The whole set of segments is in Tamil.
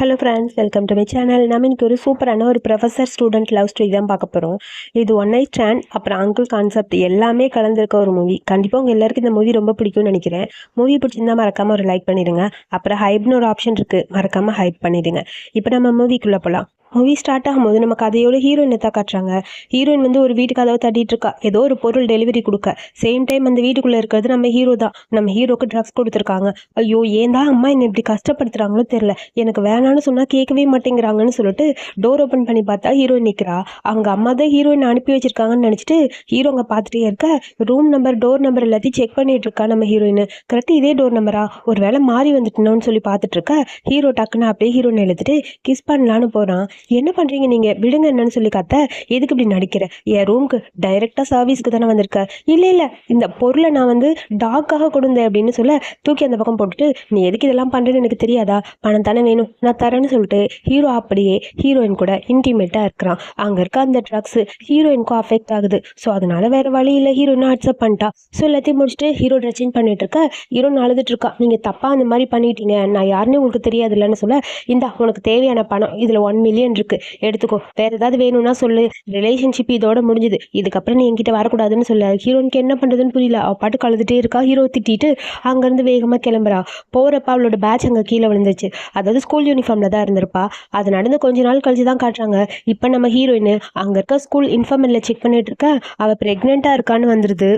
Hello friends, welcome to my channel. நம்ம இன்னைக்கு ஒரு சூப்பரான ஒரு ப்ரொஃபஸர் ஸ்டூடெண்ட் லவ் ஸ்டோரி தான் பார்க்க போகிறோம். இது ஒன் நைட் ஸ்டாண்ட் அப்புறம் அங்கிள் கான்செப்ட் எல்லாமே கலந்துருக்க ஒரு மூவி. கண்டிப்பாக உங்கள் எல்லாருக்கும் இந்த மூவி ரொம்ப பிடிக்கும்னு நினைக்கிறேன். மூவி பிடிச்சிருந்தா மறக்காமல் ஒரு லைக் பண்ணிடுங்க. அப்புறம் ஹைப்னு ஒரு ஆப்ஷன் இருக்குது, மறக்காமல் ஹைப் பண்ணிடுங்க. இப்போ நம்ம மூவிக்குள்ளே போகலாம். மூவி ஸ்டார்ட் ஆகும்போது நம்ம கதையோட ஹீரோயினை தான் காட்டுறாங்க. ஹீரோயின் வந்து ஒரு வீட்டு கதவை தட்டிட்டு இருக்கா, ஏதோ ஒரு பொருள் டெலிவரி கொடுக்க. சேம் டைம் அந்த வீட்டுக்குள்ளே இருக்கிறது நம்ம ஹீரோ தான். நம்ம ஹீரோக்கு ட்ரக்ஸ் கொடுத்துருக்காங்க. ஐயோ, ஏன் தான் அம்மா என்னை இப்படி கஷ்டப்படுத்துறாங்களோ தெரியல, எனக்கு வேணான்னு சொன்னால் கேட்கவே மாட்டேங்கிறாங்கன்னு சொல்லிட்டு டோர் ஓப்பன் பண்ணி பார்த்தா ஹீரோயின் நிற்கிறா. அவங்க அம்மா தான் ஹீரோயின் அனுப்பி வச்சிருக்காங்கன்னு நினச்சிட்டு ஹீரோ அங்கே பார்த்துட்டே இருக்க. ரூம் நம்பர், டோர் நம்பர் எல்லாத்தையும் செக் பண்ணிட்டு இருக்கா நம்ம ஹீரோயின். கரெக்ட் இதே டோர் நம்பரா, ஒரு வேளை மாறி வந்துட்டோன்னு சொல்லி பார்த்துட்டு இருக்க. ஹீரோ டக்குன்னு அப்படியே ஹீரோயின் எழுத்துட்டு கிஸ் பண்ணலான்னு போகிறான். என்ன பண்ணுறீங்க நீங்கள், விடுங்க என்னன்னு சொல்லி கத்த. எதுக்கு இப்படி நடிக்கிற, என் ரூமுக்கு டைரெக்டாக சர்வீஸ்க்கு தானே வந்திருக்க. இல்லை இந்த பொருளை நான் வந்து டாக்காக கொடுந்தேன் அப்படின்னு சொல்ல தூக்கி அந்த பக்கம் போட்டுட்டு, நீ எதுக்கு இதெல்லாம் பண்ணுறேன்னு எனக்கு தெரியாதா, பணம் தானே வேணும், நான் தரேன்னு சொல்லிட்டு ஹீரோ அப்படியே ஹீரோயின் கூட இன்டிமேட்டாக இருக்கிறான். அங்கே இருக்க அந்த ட்ரக்ஸ் ஹீரோயினுக்கும் அஃபெக்ட் ஆகுது. ஸோ அதனால வேறு வழி இல்லை, ஹீரோயினும் அக்செப்ட் பண்ணிட்டா. ஸோ எல்லாத்தையும் முடிச்சுட்டு ஹீரோ ட்ரெஸ்ஸிங் பண்ணிட்டு இருக்க. ஹீரோ அழுதுட்டு இருக்கா, நீங்கள் தப்பாக அந்த மாதிரி பண்ணிட்டீங்க, நான் யாருன்னு உங்களுக்கு தெரியாது இல்லைன்னு சொல்ல, இந்தா உனக்கு தேவையான பணம், இதில் 1 மில்லியன் இருக்குது, எடுத்துக்கோ, வேற ஏதாவது வேணும்னா சொல்லு, ரிலேஷன்ஷிப் இதோட முடிஞ்சுது, இதுக்கப்புறம் நீ என்கிட்ட வரக்கூடாதுன்னு சொல்ல. ஹீரோனுக்கு என்ன பண்ணுறதுன்னு புரியல. அவள் பாட்டு கழுதுட்டே இருக்கா. ஹீரோ திட்டிட்டு அங்கேருந்து வேகமாக கிளம்புறா. போகிறப்ப அவளோட பேட்ச் அங்கே கீழே விழுந்துச்சு. அதாவது ஸ்கூல் யூனிஃபார்மில் தான் இருந்திருப்பா. அது நடந்து கொஞ்ச நாள் கழிச்சு தான் காட்டுறாங்க. இப்போ நம்ம ஹீரோயின் அங்கே இருக்க ஸ்கூல் இன்ஃபார்மலில் செக் பண்ணிட்டு இருக்க. அவள் ப்ரெக்னெண்ட்டாக இருக்கான்னு வந்துடுது.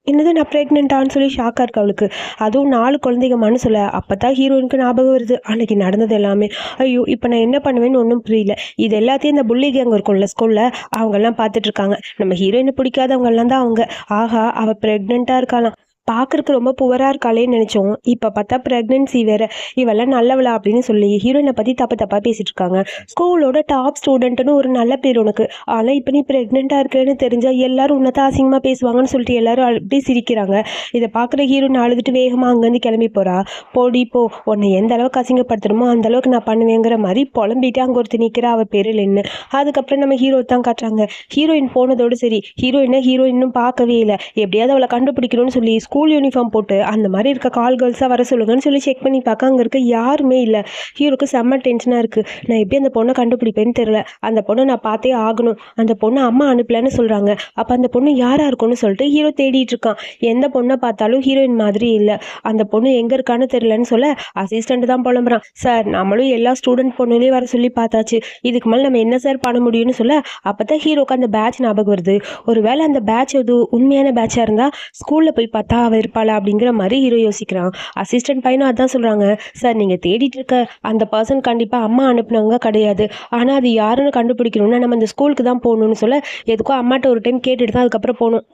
என்னது, நான் ப்ரெக்னெண்ட்டான்னு சொல்லி ஷாக்காக இருக்கா அவளுக்கு. அதுவும் 4 குழந்தைங்கம்மான்னு சொல்ல. அப்போ தான் ஹீரோயினுக்கு ஞாபகம் வருது அன்னைக்கு நடந்தது எல்லாமே. ஐயோ, இப்போ நான் என்ன பண்ணுவேன்னு ஒன்றும் புரியல. இது எல்லாத்தையும் இந்த புள்ளி கேங் இருக்கும்ல ஸ்கூலில், அவங்கெல்லாம் பார்த்துட்டு இருக்காங்க. நம்ம ஹீரோயினை பிடிக்காதவங்கெல்லாம் தான் அவங்க. ஆஹா, அவள் ப்ரெக்னெண்ட்டாக இருக்காளாம். பார்க்கறக்கு ரொம்ப புவராக இருக்காளேன்னு நினச்சோம். இப்போ பார்த்தா ப்ரெக்னென்சி வேற. இவெல்லாம் நல்லவளா அப்படின்னு சொல்லி ஹீரோயினை பற்றி தப்பாக பேசிகிட்டு இருக்காங்க. ஸ்கூலோட டாப் ஸ்டூடெண்ட்டுன்னு ஒரு நல்ல பேர் உனக்கு, ஆனால் இப்போ நீ ப்ரெக்னெண்ட்டாக இருக்கேன்னு தெரிஞ்சால் எல்லாரும் உன்னதான் அசிங்கமாக பேசுவாங்கன்னு சொல்லிட்டு எல்லாரும் அப்படியே சிரிக்கிறாங்க. இதை பார்க்குற ஹீரோயின் அழுதுட்டு வேகமாக அங்கேருந்து கிளம்பி போகிறா. போடி போ, உன்னை எந்த அளவுக்கு அசிங்கப்படுத்தணுமோ அந்த அளவுக்கு நான் பண்ணுவேங்கிற மாதிரி புலம்பிட்டு அங்கே ஒருத்தர் நிற்கிறா, அவள் பேரில் என்ன. அதுக்கப்புறம் நம்ம ஹீரோ தான் காட்டுறாங்க. ஹீரோயின் போனதோடு சரி, ஹீரோயினும் பார்க்கவே இல்லை. எப்படியாவது அவளை கண்டுபிடிக்கணும்னு சொல்லி ஸ்கூல் யூனிஃபார்ம் போட்டு அந்த மாதிரி இருக்க கால் கேர்ள்ஸாக வர சொல்லுங்கன்னு சொல்லி செக் பண்ணி பார்க்க அங்கே இருக்க யாருமே இல்லை. ஹீரோக்கு செம்ம டென்ஷனாக இருக்குது. நான் எப்படி அந்த பொண்ணை கண்டுபிடிப்பேன்னு தெரில, அந்த பொண்ணை நான் பார்த்தே ஆகணும், அந்த பொண்ணை அம்மா அனுப்பலன்னு சொல்கிறாங்க, அப்போ அந்த பொண்ணு யாராக இருக்கும்னு சொல்லிட்டு ஹீரோ தேடிட்டு இருக்கான். எந்த பொண்ணை பார்த்தாலும் ஹீரோயின் மாதிரி இல்லை. அந்த பொண்ணு எங்கே இருக்கான்னு தெரிலன்னு சொல்ல அசிஸ்டண்ட் தான் புலம்புறான். சார், நம்மளும் எல்லா ஸ்டூடெண்ட் பொண்ணுலேயும் வர சொல்லி பார்த்தாச்சு, இதுக்கு மேலே நம்ம என்ன சார் பண்ண முடியும்னு சொல்ல அப்போ தான் ஹீரோக்கு அந்த பேட்ச் ஞாபகம் வருது. ஒருவேளை அந்த பேட்ச் எது உண்மையான பேட்சாக இருந்தால் ஸ்கூலில் போய் பார்த்தா அவள் இருப்பாளா அப்படிங்கிற மாதிரி ஹீரோ யோசிக்கிறான். அசிஸ்டன்ட் பையனும் அதான் சொல்கிறாங்க. சார், நீங்கள் தேடிட்டு இருக்க அந்த பர்சன் கண்டிப்பாக அம்மா அனுப்புனவங்க கிடையாது, ஆனால் அது யாருன்னு கண்டுபிடிக்கணும்னா நம்ம இந்த ஸ்கூலுக்கு தான் போகணும்னு சொல்ல, எதுக்கோ அம்மாட்ட ஒரு டைம் கேட்டுட்டு தான் அதுக்கப்புறம் போகணும்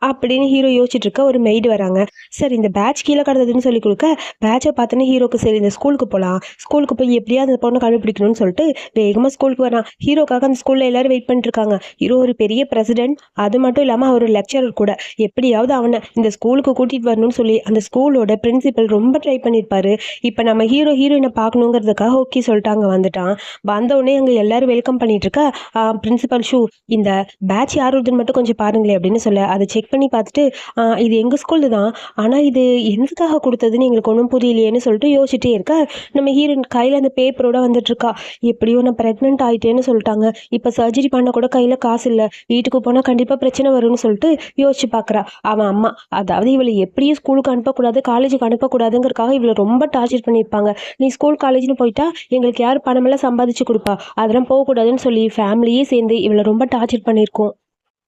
அப்படின்னு ஹீரோ யோசிச்சுட்டு இருக்க. ஒரு மெய்டு வராங்க. சார், இந்த பேட்ச் கீழே கிடந்ததுன்னு சொல்லி கொடுக்க, பேட்சை பார்த்தோன்னே ஹீரோக்கு சரி இந்த ஸ்கூலுக்கு போகலாம், ஸ்கூலுக்கு போய் எப்படியாவது அந்த பொண்ணை கண்டுபிடிக்கணும்னு சொல்லிட்டு வேகமாக ஸ்கூலுக்கு வரான். ஹீரோக்காக அந்த ஸ்கூலில் எல்லாரும் வெயிட் பண்ணிட்டு இருக்காங்க. ஹீரோ ஒரு பெரிய பிரசிடென்ட், அது மட்டும் இல்லாமல் அவர் ஒரு லெக்சரர் கூட. எப்படியாவது அவனை இந்த ஸ்கூலுக்கு கூட்டிகிட்டு வரணும்னு சொல்லி அந்த ஸ்கூலோட பிரின்சிபல் ரொம்ப ட்ரை பண்ணியிருப்பாரு. இப்போ நம்ம ஹீரோயினை பார்க்கணுங்கிறதுக்காக ஓகே சொல்லிட்டு அங்கே வந்துட்டான். வந்தவுடனே அங்கே எல்லாரும் வெல்கம் பண்ணிட்டு இருக்க. பிரின்சிபல் ஷூ, இந்த பேட்ச் யாருதுன்னு மட்டும் கொஞ்சம் பாருங்களேன் அப்படின்னு சொல்ல, அதை செக் பண்ணி பார்த்துட்டு, இது எங்கள் ஸ்கூலில் தான், ஆனால் இது எதுக்காக கொடுத்ததுன்னு எங்களுக்கு ஒன்றும் புரியலையேன்னு சொல்லிட்டு யோசிச்சுட்டே இருக்க. நம்ம ஹீரோயின் கையில் அந்த பேப்பரோட வந்துட்டுருக்கா. எப்படியோ நான் ப்ரெக்னென்ட் ஆகிட்டேன்னு சொல்லிட்டாங்க, இப்போ சர்ஜரி பண்ண கூட கையில் காசு இல்லை, வீட்டுக்கு போனால் கண்டிப்பாக பிரச்சனை வரும்னு சொல்லிட்டு யோசிச்சு பார்க்குறா. அவன் அம்மா, அதாவது இவளை எப்படியும் ஸ்கூலுக்கு அனுப்பக்கூடாது, காலேஜுக்கு அனுப்பக்கூடாதுங்கிறதுக்காக இவளை ரொம்ப டார்ச்சர் பண்ணியிருப்பாங்க. நீ ஸ்கூல் காலேஜ்னு போயிட்டா எங்களுக்கு யார் பணமெல்லாம் சம்பாதிச்சு கொடுப்பா, அதெல்லாம் போகக்கூடாதுன்னு சொல்லி ஃபேமிலியே சேர்ந்து இவளை ரொம்ப டார்ச்சர் பண்ணியிருக்கோம்.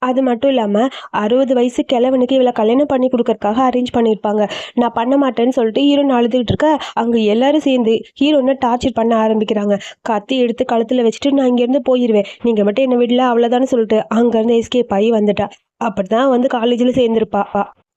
அது மட்டும் இல்லாமல் 60 வயசு கிழவனுக்கு இவளை கல்யாணம் பண்ணி கொடுக்கறதுக்காக அரேஞ்ச் பண்ணியிருப்பாங்க. நான் பண்ண மாட்டேன்னு சொல்லிட்டு ஹீரோன்னு அழுதுகிட்டு இருக்க. அங்கே எல்லாரும் சேர்ந்து ஹீரோனை டார்ச்சர் பண்ண ஆரம்பிக்கிறாங்க. கத்தி எடுத்து கழுத்தில் வச்சுட்டு, நான் இங்கேருந்து போயிடுவேன், நீங்கள் மட்டும் என்னை விடல அவ்வளோதான்னு சொல்லிட்டு அங்கேருந்து எஸ்கேப் ஆகி வந்துட்டா. அப்படி தான் வந்து காலேஜில் சேர்ந்துருப்பா.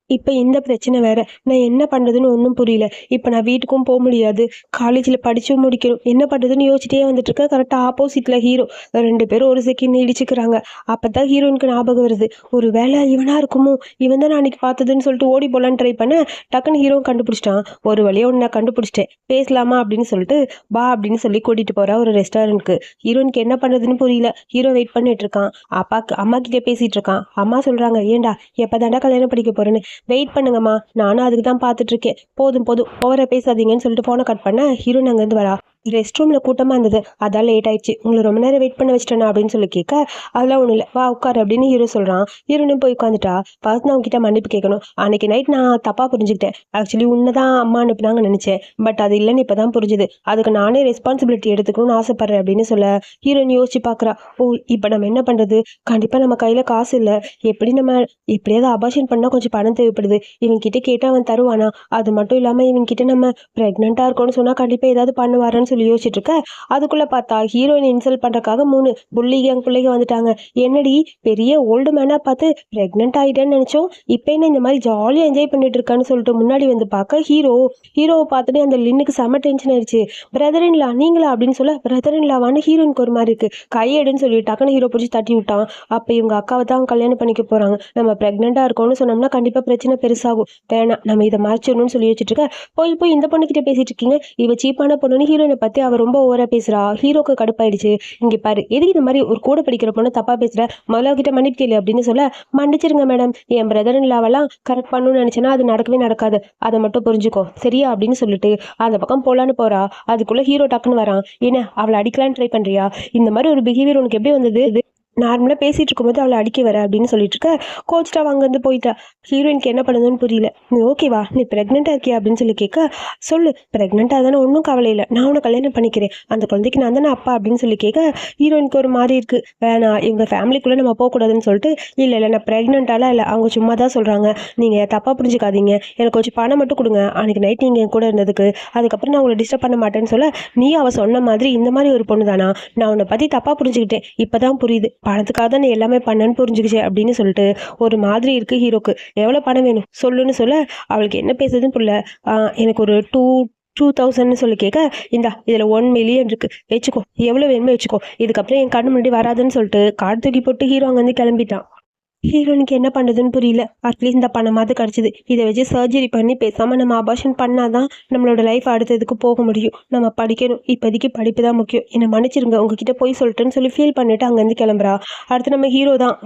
இப்போ இந்த பிரச்சனை வேற, நான் என்ன பண்ணுறதுன்னு ஒன்றும் புரியல. இப்போ நான் வீட்டுக்கும் போக முடியாது, காலேஜில் படிச்சும் முடிக்கணும், என்ன பண்ணுறதுன்னு யோசிச்சிட்டே வந்துட்டு இருக்க. கரெக்டாக ஆப்போசிட்டில் ஹீரோ. 2 பேரும் ஒரு செகண்ட் இடிச்சுக்கிறாங்க. அப்போ தான் ஹீரோனுக்கு ஞாபகம் வருது, ஒரு வேளை இவனாக இருக்குமோ, இவன் தான் நான் அன்றைக்கி பார்த்ததுன்னு சொல்லிட்டு ஓடி போகலான்னு ட்ரை பண்ண டக்குன்னு ஹீரோ கண்டுபிடிச்சிட்டான். ஒரு வழியாக ஒன்று நான் கண்டுபிடிச்சிட்டேன், பேசலாமா அப்படின்னு சொல்லிட்டு வா அப்படின்னு சொல்லி கூட்டிகிட்டு போகிறா ஒரு ரெஸ்டாரண்ட்க்கு. ஹீரோனுக்கு என்ன பண்ணுறதுன்னு புரியல. ஹீரோ வெயிட் பண்ணிட்டு இருக்கான். அம்மா கிட்டே பேசிகிட்டு இருக்கான். அம்மா சொல்கிறாங்க, ஏண்டா எப்போ தாண்டா கல்யாணம் படிக்க போகிறேன்னு, வெயிட் பண்ணுங்கம்மா, நானும் அதுக்கு தான் பார்த்துட்ருக்கேன், போதும் ஓவராக பேசாதீங்கன்னு சொல்லிட்டு ஃபோனை கட் பண்ண ஹீரோயின் அங்கேருந்து வரா. ரெஸ்ட் ரூமில் கூட்டமாக இருந்தது, அதான் லேட் ஆயிடுச்சு. உங்களை ரொம்ப நேரம் வெயிட் பண்ண வச்சிட்டேனா அப்படின்னு சொல்லி கேட்க, அதெல்லாம் ஒன்றும் இல்லை, வா உட்காரு அப்படின்னு ஹீரோ சொல்கிறான். ஹீரோனும் போய் உட்காந்துட்டா. ஃபர்ஸ்ட் நான் உங்ககிட்ட மன்னிப்பு கேட்கணும். அன்னைக்கு நைட் நான் தப்பாக புரிஞ்சுக்கிட்டேன். ஆக்சுவலி உன்னை தான் அம்மா அனுப்புனாங்க நினச்சேன். பட் அது இல்லைன்னு இப்போ தான் புரிஞ்சுது. அதுக்கு நானே ரெஸ்பான்சிபிலிட்டி எடுத்துக்கணும்னு ஆசைப்பட்றேன் அப்படின்னு சொல்ல, ஹீரோயின் யோசிச்சு பார்க்குறா. ஓ, இப்போ நம்ம என்ன பண்ணுறது? கண்டிப்பாக நம்ம கையில் காசு இல்லை. எப்படி நம்ம எப்படியாவது அபார்ஷன் பண்ணால் கொஞ்சம் பணம் தேவைப்படுது. இவன் கிட்ட கேட்டால் அவன் தருவானா? அது மட்டும் இல்லாமல் இவன் கிட்ட நம்ம ப்ரெக்னெண்ட்டாக இருக்கோன்னு சொன்னால் கண்டிப்பாக ஏதாவது பண்ணுவாருன்னு சொல்லி யோசிச்சுட்டு இருக்க. அதுக்குள்ள பார்த்தா ஹீரோயின் இன்சல்ட் பண்றதுக்காக 3 புள்ளி கேங் பிள்ளைங்க வந்துட்டாங்க. என்னடி பெரிய ஓல்டு மேனா பார்த்து பிரெக்னென்ட் ஆயிட்டேன்னு நினைச்சோம், இப்போ என்ன இந்த மாதிரி ஜாலியா என்ஜாய் பண்ணிட்டு இருக்கான்னு சொல்லிட்டு முன்னாடி வந்து பார்க்க ஹீரோவை பார்த்துட்டு அந்த லின்னுக்கு செம டென்ஷன் ஆயிடுச்சு. பிரதர் இன்லா நீங்களா அப்படின்னு சொல்ல, பிரதர் இன்லாவான்னு ஹீரோயினுக்கு ஒரு மாதிரி இருக்கு. கையெடுன்னு சொல்லி டக்குன்னு ஹீரோ பிடிச்சி தட்டி விட்டான். அப்போ இவங்க அக்காவை தான் கல்யாணம் பண்ணிக்க போறாங்க. நம்ம பிரெக்னெண்டா இருக்கோம்னு சொன்னோம்னா கண்டிப்பா பிரச்சனை பெருசாகும். வேணாம், நம்ம இதை மறைச்சிடணும்னு சொல்லி வச்சுட்டு இருக்க. போய் இந்த பொண்ணு கிட்ட பேசிட்டு இருக்கீங்க, இவ சீப்பான பொண்ணுன்னு ஹீரோயினை பத்தி அவ ரொம்ப ஓவரா பேசுறா. ஹீரோக்கு கடுப்பாயிடுச்சு. இங்க பாரு, எதுக்கு இந்த மாதிரி ஒரு கூட படிக்கிற பொண்ணு தப்பா பேசுற, முதல்ல கிட்ட மன்னிப்பு கேளு அப்படின்னு சொல்ல, மன்னிச்சிருங்க மேடம், என் பிரதர் இல்லாவெல்லாம் கரெக்ட் பண்ணணும்னு நினைச்சேன்னா அது நடக்கவே நடக்காது, அதை மட்டும் புரிஞ்சுக்கோ சரியா அப்படின்னு சொல்லிட்டு அந்த பக்கம் போலான்னு போறா. அதுக்குள்ள ஹீரோ டக்குன்னு வரான். என்ன அவளை அடிக்கலான்னு ட்ரை பண்றியா? இந்த மாதிரி ஒரு பிஹேவியர் உனக்கு எப்படி வந்தது? நார்மலாக பேசிகிட்டு இருக்கும்போது அவளை அடிக்க வர அப்படின்னு சொல்லிட்டு இருக்க. கோச்சிட்டாக அங்கேருந்து போயிட்டா. ஹீரோயினுக்கு என்ன பண்ணுதுன்னு புரியல. நீ ஓகேவா, நீ ப்ரெக்னெண்ட்டாக இருக்கியா அப்படின்னு சொல்லி கேட்க, சொல்லு ப்ரெக்னெண்ட்டாக தானே, ஒன்றும் கவலை இல்லை, நான் உன்னை கல்யாணம் பண்ணிக்கிறேன், அந்த குழந்தைக்கு நான் தானே அப்பா அப்படின்னு சொல்லி கேட்க, ஹீரோயினுக்கு ஒரு மாதிரி இருக்குது. வேணாம், இவங்க ஃபேமிலிக்குள்ளே நம்ம போகக்கூடாதுன்னு சொல்லிட்டு, இல்லை நான் ப்ரெக்னெண்ட்டாலாம் இல்லை, அவங்க சும்மா தான் சொல்கிறாங்க, நீங்கள் தப்பாக புரிஞ்சுக்காதீங்க, எனக்கு கொஞ்சம் பணம் மட்டும் கொடுங்க, அன்றைக்கி நைட் நீங்கள் என் கூட இருந்ததுக்கு, அதுக்கப்புறம் நான் உங்களை டிஸ்டர்ப் பண்ண மாட்டேன்னு சொல்ல, நீ அவள் சொன்ன மாதிரி இந்த மாதிரி ஒரு பொண்ணு தானா, நான் உன்னை பற்றி தப்பாக புரிஞ்சுக்கிட்டேன், இப்போ தான் புரியுது, பணத்துக்காக தான் நீ எல்லாமே பண்ணன்னு புரிஞ்சுக்கிச்சு அப்படின்னு சொல்லிட்டு ஒரு மாதிரி இருக்கு ஹீரோக்கு. எவ்வளோ பணம் வேணும் சொல்லுன்னு சொல்ல, அவளுக்கு என்ன பேசுறதுன்னு புரியல. எனக்கு ஒரு 2000 சொல்லி கேட்க, இந்தா இதில் 1 மில்லியன் இருக்கு, வச்சுக்கோ, எவ்வளோ வேணுமோ வச்சுக்கோ, இதுக்கப்புறம் என் கண்ணு முன்னாடி வராதுன்னு சொல்லிட்டு கார்டு தூக்கி போட்டு ஹீரோ அங்கேருந்து கிளம்பிட்டான். ஹீரோனுக்கு என்ன பண்ணுறதுன்னு புரியல. அட்லீஸ்ட் இந்த பணமாவது கிடச்சிது, இதை வச்சு சர்ஜரி பண்ணி பேசாமல் நம்ம அபார்ஷன் பண்ணாதான் நம்மளோட லைஃப் அடுத்ததுக்கு போக முடியும். நம்ம படிக்கணும், இப்போதைக்கு படிப்பு தான் முக்கியம், என்னை மன்னிச்சிருங்க உங்ககிட்ட போய் சொல்லிட்டேன்னு சொல்லி ஃபீல் பண்ணிட்டு அங்கேருந்து கிளம்புறா. அடுத்து நம்ம ஹீரோ தான்.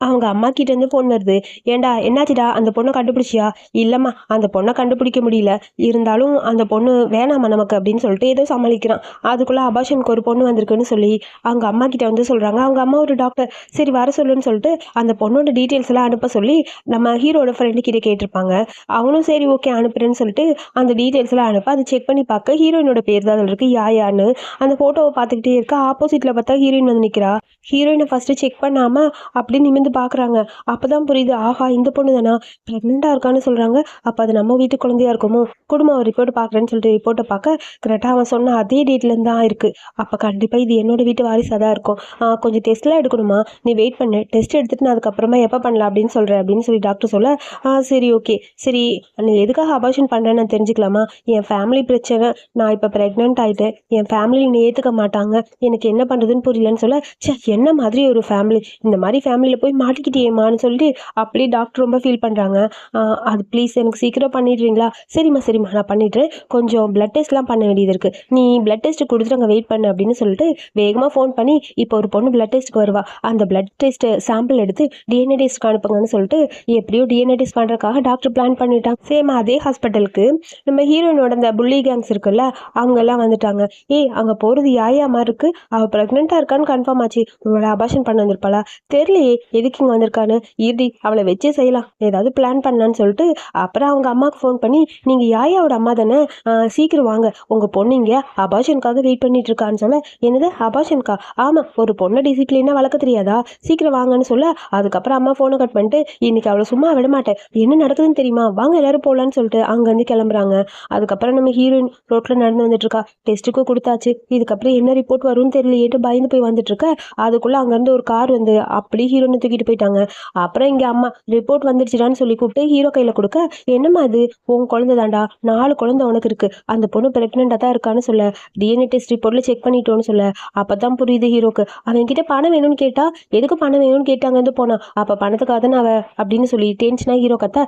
அவங்க அம்மா கிட்டேருந்து ஃபோன் வருது. ஏண்டா என்னாச்சுடா, அந்த பொண்ணை கண்டுபிடிச்சியா? இல்லைம்மா, அந்த பொண்ணை கண்டுபிடிக்க முடியல, இருந்தாலும் அந்த பொண்ணு வேணாம்மா நமக்கு அப்படின்னு சொல்லிட்டு ஏதோ சமாளிக்கிறான். அதுக்குள்ளே அபார்ஷனுக்கு ஒரு பொண்ணு வந்திருக்குன்னு சொல்லி அவங்க அம்மா கிட்ட வந்து சொல்கிறாங்க. அவங்க அம்மா ஒரு டாக்டர், சரி வர சொல்லுன்னு சொல்லிட்டு அந்த பொண்ணோட டீட்டெயில்ஸ் எல்லாம் அனுப்ப சொல்லி நம்ம ஹீரோட ஃப்ரெண்டு கிட்ட கேட்டிருப்பாங்க. அவனும் சரி ஓகே அனுப்புறேன்னு சொல்லிட்டு அந்த டீட்டெயில்ஸ் எல்லாம் அனுப்ப, அதை செக் பண்ணி பார்க்க ஹீரோயினோட பேர் தான் அதில் இருக்குது, யாயான்னு. அந்த ஃபோட்டோவை பார்த்துக்கிட்டே இருக்க, ஆப்போசிட்டில் பார்த்தா ஹீரோயின் வந்து நிற்கிறா. ஹீரோயினை ஃபஸ்ட்டு செக் பண்ணாமல் அப்படி நிமிந்து பார்க்குறாங்க. அப்போ தான் புரியுது, ஆஹா இந்த பொண்ணு தானா, ப்ரெக்னெண்ட்டாக இருக்கான்னு சொல்கிறாங்க, அப்போ அது நம்ம வீட்டு குழந்தையா இருக்குமோ. குடும்பம் ரிப்போர்ட் பார்க்குறேன்னு சொல்லிட்டு ரிப்போர்ட்டை பார்க்க கரெக்டாக அவன் சொன்ன அதே டேட்லேருந்து தான் இருக்குது. அப்போ கண்டிப்பாக இது என்னோட வீட்டு வாரிசாக தான் இருக்கும். கொஞ்சம் டெஸ்ட்லாம் எடுக்கணுமா, நீ வெயிட் பண்ணு, டெஸ்ட் எடுத்துகிட்டு நான் அதுக்கப்புறமா எப்போ பண்ணலாம் அப்படின்னு சொல்கிறேன் அப்படின்னு சொல்லி டாக்டர் சொல்ல, சரி ஓகே, சரி நீ எதுக்காக அபார்ஷன் பண்ணுறேன்னு நான் தெரிஞ்சுக்கலாமா? என் ஃபேமிலி பிரச்சனை, நான் இப்போ ப்ரெக்னென்ட் ஆகிட்டேன், என் ஃபேமிலி நீ ஏற்றுக்க மாட்டாங்க, எனக்கு என்ன பண்ணுறதுன்னு புரியலன்னு சொல்ல, என்ன மாதிரி ஒரு ஃபேமிலி, இந்த மாதிரி ஃபேமிலியில் போய் மாட்டிக்கிட்டேம்மான்னு சொல்லிட்டு அப்படியே டாக்டர் ரொம்ப ஃபீல் பண்ணுறாங்க. அது ப்ளீஸ் எனக்கு சீக்கிரம் பண்ணிடுறீங்களா? சரிம்மா நான் பண்ணிடுறேன், கொஞ்சம் பிளட் டெஸ்ட்லாம் பண்ண வேண்டியது இருக்குது, நீ பிளட் டெஸ்ட் கொடுத்துட்டு அங்கே வெயிட் பண்ணு அப்படின்னு சொல்லிட்டு வேகமாக ஃபோன் பண்ணி, இப்போ ஒரு பொண்ணு பிளட் டெஸ்ட்டுக்கு வருவா, அந்த பிளட் டெஸ்ட் சாம்பிள் எடுத்து டிஎன்ஏ டெஸ்ட்க்கு அனுப்புங்கன்னு சொல்லிட்டு எப்படியோ டிஎன்ஏ டெஸ்ட் பண்ணுறதுக்காக டாக்டர் பிளான் பண்ணிட்டாங்க. சேம் அதே ஹாஸ்பிட்டலுக்கு நம்ம ஹீரோயினோட அந்த புள்ளி கேங்ஸ் இருக்குல்ல, அவங்கெல்லாம் வந்துட்டாங்க. அங்கே போகிறது யாயாமா இருக்கு, அவள் ப்ரெக்னெண்ட்டாக இருக்கான்னு கன்ஃபார்ம் ஆச்சு, உங்களோட அபார்ஷன் பண்ண வந்திருப்பாளா தெரியலையே, எதுக்கு இங்கே வந்திருக்கான்னு, இறுதி அவளை வச்சே செய்யலாம், ஏதாவது பிளான் பண்ணான்னு சொல்லிட்டு அப்புறம் அவங்க அம்மாவுக்கு ஃபோன் பண்ணி, நீங்கள் யாயாவோட அம்மா தானே, சீக்கிரம் வாங்க, உங்கள் பொண்ணு இங்கே அபார்ஷனுக்காக வெயிட் பண்ணிட்டு இருக்கான்னு சொல்ல, என்னது அபார்ஷனுக்கா? ஆமாம், ஒரு பொண்ணை டிசிப்ளினாக வளர்க்க தெரியாதா, சீக்கிரம் வாங்கன்னு சொல்ல, அதுக்கப்புறம் அம்மா ஃபோனை கட் பண்ணிட்டு, இன்னைக்கு அவளை சும்மா விட மாட்டேன், என்ன நடக்குதுன்னு தெரியுமா, வாங்க எல்லாரும் போகலான்னு சொல்லிட்டு அங்கேருந்து கிளம்புறாங்க. அதுக்கப்புறம் நம்ம ஹீரோயின் ரோட்டில் நடந்து வந்துட்டு இருக்கா. டெஸ்ட்டுக்கும் கொடுத்தாச்சு, இதுக்கப்புறம் என்ன ரிப்போர்ட் வரும்னு தெரியலையேட்டு பயந்து போய் வந்துட்டு இருக்க. அதுக்குள்ளே அங்கேருந்து ஒரு கார் வந்து அப்படியே ஹீரோனை தூக்கிட்டு போயிட்டாங்க. அப்புறம் இங்கே அம்மா ரிப்போர்ட் வந்துருச்சுடான்னு சொல்லி கூப்பிட்டு ஹீரோ கையில் கொடுக்க, என்னம்மா அது, உன் குழந்தை தாண்டா, 4 குழந்தை உனக்கு இருக்கு, அந்த பொண்ணு ப்ரெக்னெண்ட்டாக தான் இருக்கான்னு சொல்ல, டிஎன்ஏ டெஸ்ட் ரிப்போர்ட்டில் செக் பண்ணிட்டோன்னு சொல்ல, அப்போ தான் புரியுது ஹீரோக்கு. அவன்கிட்ட பணம் வேணும்னு கேட்டா, எதுக்கு பணம் வேணும்னு கேட்டாங்க வந்து போனா, அப்போ பணத்துக்காக தானே அவ அப்படின்னு சொல்லி டென்ஷனாக ஹீரோ கத்த,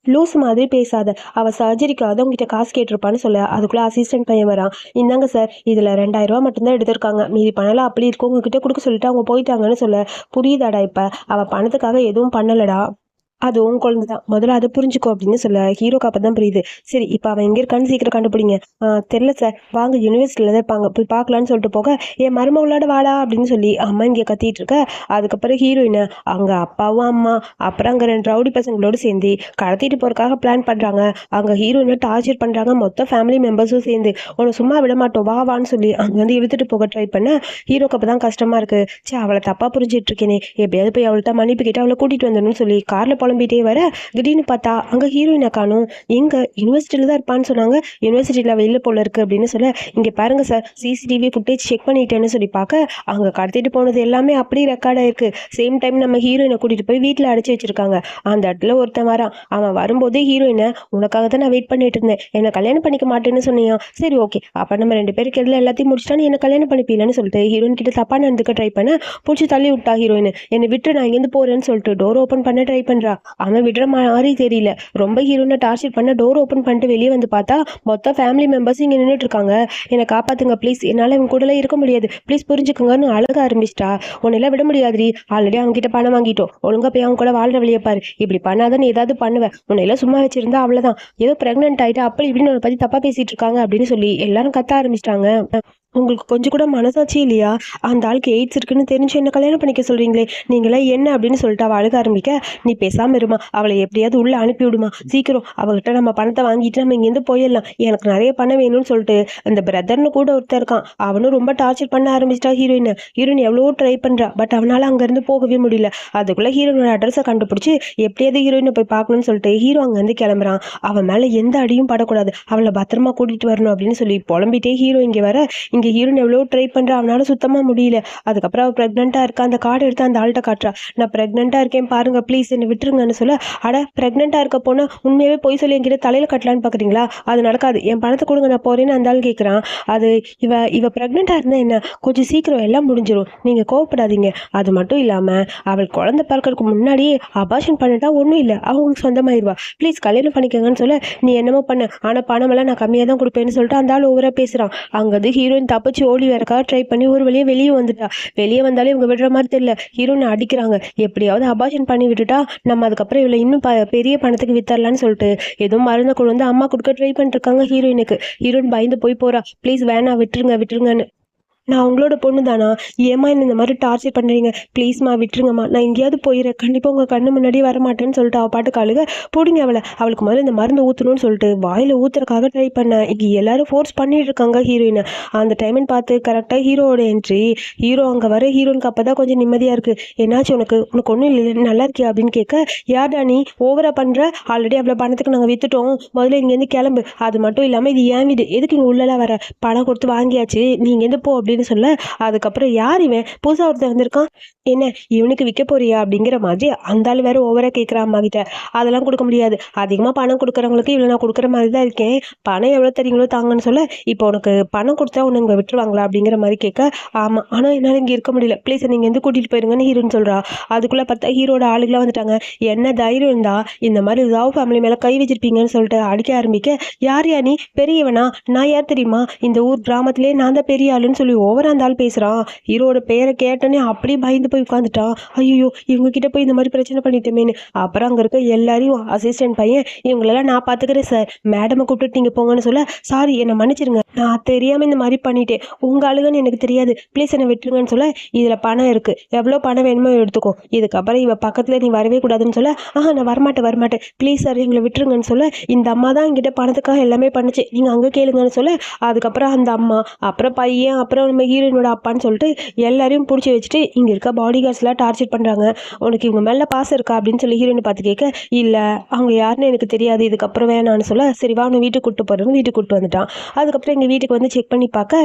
லூஸ் மாதிரி பேசாத, அவள் சர்ஜரிக்காக உங்ககிட்ட காசு கேட்டிருப்பான்னு சொல்ல, அதுக்குள்ளே அசிஸ்டன்ட் பையன் வரான். இந்தாங்க சார், இதில் 2000 ரூபா மட்டும்தான் எடுத்திருக்காங்க, மீதி பணம்லாம் அப்படி இருக்கும், உங்ககிட்ட கொடுக்க சொல்லிட்டு அவங்க போயிட்டாங்கன்னு சொல்ல, புரியுதாடா இப்போ அவள் பணத்துக்காக எதுவும் பண்ணலடா, அது உன் குழந்தை தான், முதல்ல அதை புரிஞ்சுக்கோ அப்படின்னு சொல்ல ஹீரோக்கு அப்போ தான் புரியுது. சரி இப்போ அவன் எங்கே இருக்கான்னு சீக்கிரம் கண்டுபிடிங்க. தெரில சார், வாங்க யூனிவர்சிட்டியில் தான் இருப்பாங்க, போய் பார்க்கலான்னு சொல்லிட்டு போக, என் மருமகளோட வாடா அப்படின்னு சொல்லி அம்மா இங்கே கத்திட்டு இருக்க. அதுக்கப்புறம் ஹீரோயினை அங்கே அப்பாவும் அம்மா அப்புறம் அங்கே 2 ரவுடி பசங்களோடு சேர்ந்து கடத்திட்டு போகிறக்காக பிளான் பண்ணுறாங்க. அங்கே ஹீரோயினை டார்ச்சர் பண்ணுறாங்க, மொத்த ஃபேமிலி மெம்பர்ஸும் சேர்ந்து. உன்னை சும்மா விட மாட்டோம், வா வான்னு சொல்லி அங்கே வந்து இழுத்துட்டு போக ட்ரை பண்ண ஹீரோக்கு அப்போ தான் கஷ்டமாக இருக்குது. சே, அவளை தப்பாக புரிஞ்சிட்டு இருக்கேனே, எப்படியாவது போய் அவள்கிட்ட மன்னிப்பு கேட்டு அவளை கூட்டிகிட்டு வந்துடணும்னு சொல்லி காரில் புலம்பிட்டே வர, திடீர்னு பார்த்தா அங்கே ஹீரோயினை காணும். எங்க யூனிவர்சிட்டியில் தான் இருப்பான்னு சொன்னாங்க, யூனிவர்சிட்டியில் வெளில போல இருக்கு அப்படின்னு சொல்ல, இங்கே பாருங்க சார், சிசிடிவி ஃபுட்டேஜ் செக் பண்ணிட்டேன்னு சொல்லி பார்க்க, அங்கே கடத்திட்டு போனது எல்லாமே அப்படியே ரெக்கார்ட் ஆயிருக்கு. சேம் டைம் நம்ம ஹீரோயினை கூட்டிட்டு போய் வீட்டில் அடைச்சி வச்சிருக்காங்க. அந்த இடத்துல ஒருத்தன் வரான். அவன் வரும்போதே ஹீரோயினை, உனக்காக தான் நான் வெயிட் பண்ணிட்டு இருந்தேன், என்னை கல்யாணம் பண்ணிக்க மாட்டேன்னு சொன்னியா, சரி ஓகே, அப்போ நம்ம 2 பேருக்கு எதில் எல்லாத்தையும் முடிச்சிட்டான்னு என்ன கல்யாணம் பண்ணிப்பீலன்னு சொல்லிட்டு ஹீரோயின் கிட்ட தப்பா நடந்துக்க ட்ரை பண்ண, பிடிச்சி தள்ளி விட்டா ஹீரோயின். என்னை விட்டு நான் இங்கேருந்து போறேன்னு சொல்லிட்டு டோர் ஓப்பன் பண்ண ட்ரை பண்றா. அவன் விடுற மாதிரி தெரியல, ரொம்ப ஹீரோயினை டார்ச்சர் பண்ண டோர் ஓப்பன் பண்ணிட்டு வெளியே வந்து பார்த்தா மொத்த ஃபேமிலி மெம்பர்ஸ் இங்கே நின்றுட்டு இருக்காங்க. என்னை காப்பாத்துங்க ப்ளீஸ், என்னால் இவங்க கூடலாம் இருக்க முடியாது, ப்ளீஸ் புரிஞ்சுக்கோங்கன்னு அழக ஆரம்பிச்சிட்டா. உன்னெல்லாம் விட முடியாதுரி, ஆல்ரெடி அவங்க கிட்ட பணம் வாங்கிட்டோம், ஒழுங்கா போய் அவங்க கூட வாழ்ற வழியை பாரு, இப்படி பண்ணாதான் ஏதாவது பண்ணுவேன், உன்னையெல்லாம் சும்மா வச்சிருந்தா அவ்வளோதான், ஏதோ ப்ரெக்னென்ட் ஆகிட்டு அப்படி இப்படின்னு உன்னை பற்றி தப்பாக பேசிட்டு இருக்காங்க அப்படின்னு சொல்லி எல்லாரும் கத்த ஆரம்பிச்சிட்டாங்க. உங்களுக்கு கொஞ்சம் கூட மனசாட்சி இல்லையா? அந்த ஆளுக்கு எய்ட்ஸ் இருக்குன்னு தெரிஞ்சு என்ன கல்யாணம் பண்ணிக்க சொல்கிறீங்களே, நீங்களாம் என்ன அப்படின்னு சொல்லிட்டு அவள் அழுக ஆரம்பிக்க, நீ பேசாமல் இருமா, அவளை எப்படியாவது உள்ளே அனுப்பி விடுமா, சீக்கிரம் அவகிட்ட நம்ம பணத்தை வாங்கிட்டு நம்ம இங்கேருந்து போயிடலாம், எனக்கு நிறைய பணம் வேணும்னு சொல்லிட்டு அந்த பிரதர்னு கூட ஒருத்தர் இருக்கான், அவனும் ரொம்ப டார்ச்சர் பண்ண ஆரம்பிச்சிட்டா ஹீரோயின் எவ்வளோ ட்ரை பண்ணுறா, பட் அவனால் அங்கேருந்து போகவே முடியல. அதுக்குள்ளே ஹீரோயினோட அட்ரஸை கண்டுபிடிச்சி எப்படியாவது ஹீரோயினை போய் பார்க்கணும்னு சொல்லிட்டு ஹீரோ அங்கேருந்து கிளம்புறான். அவன் மேலே எந்த அடியும் படக்கூடாது, அவளை பத்திரமா கூட்டிகிட்டு வரணும் அப்படின்னு சொல்லி புலம்பிட்டே ஹீரோ இங்கே வர, இங்கே ஹீரோயின் எவ்வளோ ட்ரை பண்ணுறா, அவனால சுத்தமாக முடியல. அதுக்கப்புறம் அவள் ப்ரெக்னெண்ட்டாக இருக்கா, அந்த கார்டு எடுத்து அந்த ஆள்கிட்ட காட்டுறா, நான் ப்ரெக்னெண்ட்டாக இருக்கேன் பாருங்க ப்ளீஸ் என்னை விட்டுருங்கன்னு சொல்ல, அட ப்ரெக்னெண்ட்டாக இருக்க போனால் உண்மையாகவே போய் சொல்லி என்கிட்ட தலையில் கட்டலான்னு பார்க்குறீங்களா, அது நடக்காது, என் பணத்தை கொடுங்க நான் போகிறேன்னு அந்த ஆள் கேட்குறான். அது இவ ப்ரெக்னெண்ட்டாக இருந்தால் என்ன, கொஞ்சம் சீக்கிரம் எல்லாம் முடிஞ்சிடும், நீங்கள் கோவப்படாதீங்க, அது மட்டும் இல்லாமல் அவள் குழந்தை பிறக்கிறதுக்கு முன்னாடியே அபார்ஷன் பண்ணிட்டா ஒன்றும் இல்லை, அவங்களுக்கு சொந்தமாயிருவா, ப்ளீஸ் கல்யாணம் பண்ணிக்கங்கன்னு சொல்ல, நீ என்னமோ பண்ண, ஆனால் பணமெல்லாம் நான் கம்மியாக தான் கொடுப்பேன்னு சொல்லிட்டு அந்த ஆள் ஓவராக பேசுகிறான். அங்கே ஹீரோயின் தப்பிச்சு ஓடி வரக்காக ட்ரை பண்ணி ஒரு வழியே வெளியே வந்துட்டா. வெளியே வந்தாலே இவங்க விடுற மாதிரி தெரியல, ஹீரோனை அடிக்கிறாங்க, எப்படியாவது அபார்ஷன் பண்ணி விட்டுட்டா நம்ம அதுக்கப்புறம் இவளை இன்னும் பெரிய பணத்துக்கு வித்தரலான்னு சொல்லிட்டு ஏதோ மருந்தை கொண்டு வந்து அம்மா கொடுக்க ட்ரை பண்ணிட்டு இருக்காங்க ஹீரோயினுக்கு. ஹீரோயின் பயந்து போய் போறா, ப்ளீஸ் வேணா விட்டுருங்கன்னு. நான் உங்களோட பொண்ணு தானா, ஏமா என்ன இந்த மாதிரி டார்ச்சர் பண்ணுறீங்க, ப்ளீஸ்மா விட்டுருங்கம்மா, நான் எங்கேயாவது போயிடுறேன், கண்டிப்பாக உங்கள் கண்ணு முன்னாடியே வரமாட்டேன்னு சொல்லிட்டு அவள் பாட்டுக்கு அழுக, பிடிங்க அவளுக்கு முதல்ல இந்த மருந்து ஊற்றணும்னு சொல்லிட்டு வாயில் ஊற்றுறக்காக ட்ரை பண்ணேன். இங்கே எல்லாரும் ஃபோர்ஸ் பண்ணிட்டு இருக்காங்க ஹீரோயினை. அந்த டைம்னு பார்த்து கரெக்டாக ஹீரோவோட என்ட்ரி. ஹீரோ அங்கே வர ஹீரோனுக்கு அப்போ தான் கொஞ்சம் நிம்மதியாக இருக்குது. என்னாச்சு உனக்கு ஒன்றும் இல்லை, நல்லா இருக்கியா அப்படின்னு கேட்க, யார்டா நீ ஓவராக பண்ணுற, ஆல்ரெடி அவ்வளோ பணத்துக்கு நாங்கள் விற்றுட்டோம், முதல்ல இங்கேருந்து கிளம்பு, அது மட்டும் இல்லாமல் இது ஏன் வீடு, எதுக்கு இங்கே உள்ளலாம் வர, பணம் கொடுத்து வாங்கியாச்சு, நீ இங்கேருந்து போ அப்படின்னு சொல்ல, அதுக்கப்புறம் யார் இவன் புதுசா ஒருத்தர் வந்திருக்கான், என்ன இவனுக்கு விற்க போறியா அப்படிங்கிற மாதிரி அந்த ஆள் வேற ஓவரா கேட்குற அம்மா கிட்ட. அதெல்லாம் கொடுக்க முடியாது, அதிகமாக பணம் கொடுக்குறவங்களுக்கு இவ்வளோ நான் கொடுக்குற மாதிரி தான் இருக்கேன், பணம் எவ்வளோ தரீங்களோ தாங்கன்னு சொல்ல, இப்போ உனக்கு பணம் கொடுத்தா உன்னை இங்கே விட்டுருவாங்களா அப்படிங்கிற மாதிரி கேட்க, ஆமாம் ஆனால் என்னால் இங்கே இருக்க முடியல, ப்ளீஸ் நீங்கள் எந்த கூட்டிகிட்டு போயிருங்கன்னு ஹீரோன்னு சொல்கிறா. அதுக்குள்ளே பார்த்தா ஹீரோட ஆளுகளாக வந்துட்டாங்க. என்ன தைரியம் இருந்தா இந்த மாதிரி ராவ் ஃபேமிலி மேலே கை வச்சிருப்பீங்கன்னு சொல்லிட்டு அடிக்க ஆரம்பிக்க, யார் யா நீ, பெரியவனா, நான் யார் தெரியுமா, இந்த ஊர் கிராமத்திலே நான் தான் பெரிய ஆளுன்னு சொல்லி ஓவரா அந்த ஆள் பேசுகிறான். ஹீரோட பேரை கேட்டோன்னே அப்படியே பயந்து போய் உட்காந்துட்டான். ஐயோ இவங்க கிட்ட போய் இந்த மாதிரி பிரச்சனை பண்ணிட்டோமேனு. அப்புறம் அங்கே இருக்க எல்லாரையும் அசிஸ்டன்ட் பையன், இவங்களெல்லாம் நான் பார்த்துக்கிறேன் சார், மேடமை கூப்பிட்டு நீங்கள் போங்கன்னு சொல்ல, சாரி என்னை மன்னிச்சிருங்க, நான் தெரியாமல் இந்த மாதிரி பண்ணிட்டேன், உங்கள் ஆளுங்கன்னு எனக்கு தெரியாது, ப்ளீஸ் என்னை விட்டுருங்கன்னு சொல்ல, இதில் பணம் இருக்குது, எவ்வளோ பணம் வேணுமோ எடுத்துக்கோ, இதுக்கப்புறம் இவ பக்கத்தில் நீ வரவே கூடாதுன்னு சொல்ல, நான் வரமாட்டேன் ப்ளீஸ் சார் எங்களை விட்டுருங்கன்னு சொல்ல, இந்த அம்மா தான் என்கிட்ட பணத்துக்காக எல்லாமே பண்ணுச்சு, நீங்கள் அங்கே கேளுங்கன்னு சொல்ல, அதுக்கப்புறம் அந்த அம்மா, அப்புறம் பையன், அப்புறம் நம்ம ஹீரோயினோட அப்பான்னு சொல்லிட்டு எல்லாரையும் பிடிச்சி வச்சுட்டு இங்கே இருக்க பாடி கார்ட்ஸ்லாம் டார்ச்சர் பண்ணுறாங்க. உனக்கு இவங்க மேலே பாசம் இருக்கா அப்படின்னு சொல்லி ஹீரோயினை பார்த்து கேட்க, இல்லை அவங்க யாருன்னு எனக்கு தெரியாது, இதுக்கப்புறம் வேணான்னு சொல்ல, சரி வா உன்னை வீட்டுக்கு கூப்பிட்டு போகிறேன்னு வீட்டுக்கு கூப்பிட்டு வந்துட்டான். அதுக்கப்புறம் எங்கள் வீட்டுக்கு வந்து செக் பண்ணி பார்க்க,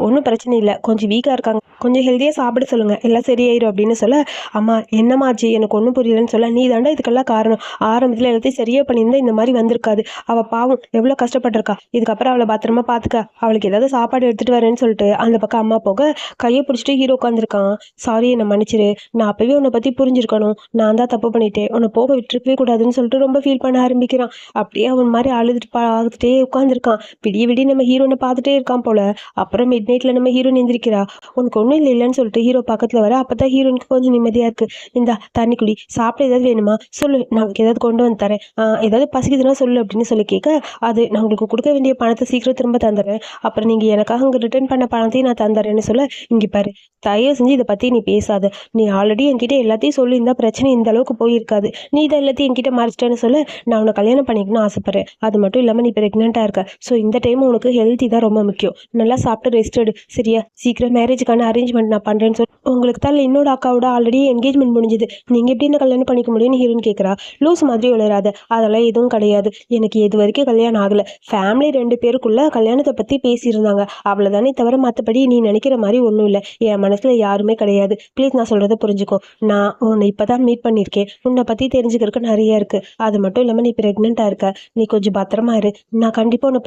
ஒன்றும் பிரச்சனை இல்லை, கொஞ்சம் வீக்காக இருக்காங்க, கொஞ்சம் ஹெல்த்தியாக சாப்பிட சொல்லுங்கள், எல்லாம் சரியாயிரும் அப்படின்னு சொல்ல, அம்மா என்னமாச்சு எனக்கு ஒன்றும் புரியலன்னு சொல்ல, நீ தாண்டா இதுக்கெல்லாம் காரணம், ஆரம்பத்தில் எல்லாத்தையும் சரியாக பண்ணியிருந்தா இந்த மாதிரி வந்திருக்காது, அவள் பாவம் எவ்வளோ கஷ்டப்பட்டிருக்கா, இதுக்கப்புறம் அவளை பத்திரமா பார்த்துக்க, அவளுக்கு ஏதாவது சாப்பாடு எடுத்துகிட்டு வரேன்னு சொல்லிட்டு அந்த பக்கம் பார்க்க அம்மா போக கையை பிடிச்சிட்டு ஹீரோ உட்காந்துருக்கான். சாரி என்னை மன்னிச்சிரு, நான் அப்பவே உன்னை பற்றி புரிஞ்சிருக்கணும், நான் தான் தப்பு பண்ணிட்டேன், உன்னை போக விட்டுருக்கவே கூடாதுன்னு சொல்லிட்டு ரொம்ப ஃபீல் பண்ண ஆரம்பிக்கிறான். அப்படியே அவன் மாதிரி அழுதுட்டு பார்த்துட்டே உட்காந்துருக்கான். விடிய விடிய நம்ம ஹீரோனை பார்த்துட்டே இருக்கான் போல. அப்புறம் மிட் நைட்டில் நம்ம ஹீரோன் எந்திரிக்கிறா. உனக்கு ஒன்றும் இல்லைன்னு சொல்லிட்டு ஹீரோ பக்கத்தில் வர. அப்போ தான் ஹீரோனுக்கு கொஞ்சம் நிம்மதியாக இருக்குது. இந்த தண்ணி குடி, சாப்பிட ஏதாவது வேணுமா சொல்லு, நான் உனக்கு ஏதாவது கொண்டு வந்து தரேன், ஏதாவது பசிக்குதுன்னா சொல்லு அப்படின்னு சொல்லி கேட்க, அது நான் உங்களுக்கு கொடுக்க வேண்டிய பணத்தை சீக்கிரம் திரும்ப தந்துடுறேன், அப்புறம் நீங்கள் எனக்காக அங்கே ரிட்டர்ன் பண்ண பணத்தையும் நான் தந்துடுறேன்னு சொல்ல, இங்கே பாரு தயவு செஞ்சு இதை பற்றி நீ பேசாத, நீ ஆல்ரெடி என்கிட்ட எல்லாத்தையும் சொல்லியிருந்தா பிரச்சனை இந்த அளவுக்கு போயிருக்காது, நீ இதை எல்லாத்தையும் என்கிட்ட மறைச்சிட்டேன்னு சொல்ல, நான் உன்னை கல்யாணம் பண்ணிக்கணும்னு ஆசைப்பட்றேன், அது மட்டும் இல்லாமல் நீ ப்ரெக்னெண்ட்டாக இருக்க, ஸோ இந்த டைம் உனக்கு ஹெல்த்தி தான் ரொம்ப முக்கியம், நல்லா சாப்பிட்டு ரெஸ்ட் எடு சரியா, சீக்கிரம் மேரேஜுக்கான அரேஞ்ச்மெண்ட் நான் பண்ணுறேன்னு சொல்லி, உங்களுக்கு தான் என்னோட அக்காவோட ஆல்ரெடி என்கேஜ்மெண்ட் முடிஞ்சுது, நீங்கள் எப்படி என்ன கல்யாணம் பண்ணிக்க முடியும்னு ஹீரோன்னு கேட்குறா. லூஸ் மாதிரி உளராத, அதெல்லாம் எதுவும் கிடையாது, எனக்கு இது வரைக்கும் கல்யாணம் ஆகலை, ஃபேமிலி 2 பேருக்குள்ள கல்யாணத்தை பற்றி பேசியிருந்தாங்க, அவ்வளோதானே தவிர மற்றபடி நீ நினைக்கிற மாதிரி ஒன்றும் இல்லை, என் மனசில் யாருமே கிடையாது, ப்ளீஸ் நான் சொல்கிறத புரிஞ்சுக்கோ, நான் உன்னை இப்போ தான் மீட் பண்ணியிருக்கேன், உன்னை பற்றி தெரிஞ்சுக்கிறதுக்கு நிறைய இருக்குது, அது மட்டும் இல்லாமல் நீ ப்ரெக்னெண்ட்டாக இருக்க, நீ கொஞ்சம் பத்திரமா இரு, நான் கண்டிப்பாக உன்னை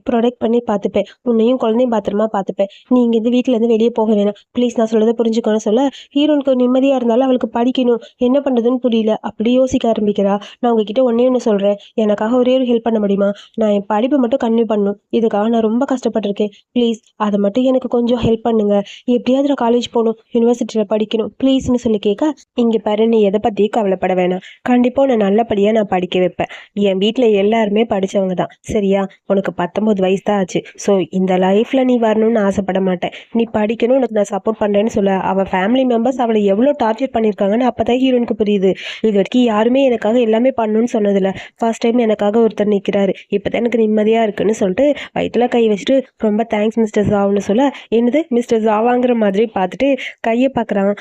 ப்ரொடெக்ட் பண்ணி பார்த்துப்பேன், உன்னையும் குழந்தையும் பத்திரமா பார்த்துப்பேன், நீ இங்கேருந்து வீட்டிலேருந்து வெளியே போக வேணாம், ப்ளீஸ் நான் சொல்கிறத புரிஞ்சுக்கோன்னு சொல்ல, ஹீரோனுக்கு நிம்மதியாக இருந்தாலும் அவளுக்கு படிக்கணும், என்ன பண்ணுறதுன்னு புரியல, அப்படி யோசிக்க ஆரம்பிக்கிறா. நான் உங்ககிட்ட ஒன்று சொல்கிறேன், எனக்காக ஒரே ஒரு ஹெல்ப் பண்ண முடியுமா, நான் என் படிப்பை மட்டும் கன்டினியூ பண்ணணும், இதுக்காக நான் ரொம்ப கஷ்டப்பட்டிருக்கேன், ப்ளீஸ் அதை மட்டும் எனக்கு கொஞ்சம் ஹெல்ப் பண்ணுங்க, எப்படியாவது நான் காலேஜ் போகணும், யூனிவர்சிட்டியில் படிக்கணும் ப்ளீஸ்னு சொல்லி கேட்க, இங்கே பாரு நீ எதை பற்றியும் கவலைப்பட வேணாம், கண்டிப்பாக நான் நல்லபடியாக நான் படிக்க வைப்பேன், என் வீட்டில் எல்லாருமே படித்தவங்க தான் சரியா, உனக்கு 19 வயசு தான் ஆச்சு, ஸோ இந்த லைஃப்பில் நீ வரணும்னு ஆசைப்பட மாட்டேன், நீ படிக்கணும், உனக்கு நான் சப்போர்ட் பண்ணுறேன்னு சொல்ல, அவள் ஃபேமிலி மெம்பர்ஸ் அவளை எவ்வளோ டார்ச்சர் பண்ணியிருக்காங்கன்னு அப்போ தான் ஹீரோனுக்கு புரியுது. இது வரைக்கும் யாருமே எனக்காக எல்லாமே பண்ணணும்னு சொன்னதில்ல, ஃபர்ஸ்ட் டைம் எனக்காக ஒருத்தர் நிற்கிறாரு, இப்போ தான் எனக்கு நிம்மதியாக இருக்குன்னு சொல்லிட்டு வயிற்றுல கை வச்சுட்டு ரொம்ப தேங்க்ஸ் மிஸ்டர் ஜாவ்னு சொல்ல, என்னது மிஸ்டர் ஜாவாங்கிற மாதிரி பார்த்துட்டு கையை பார்க்குறான்.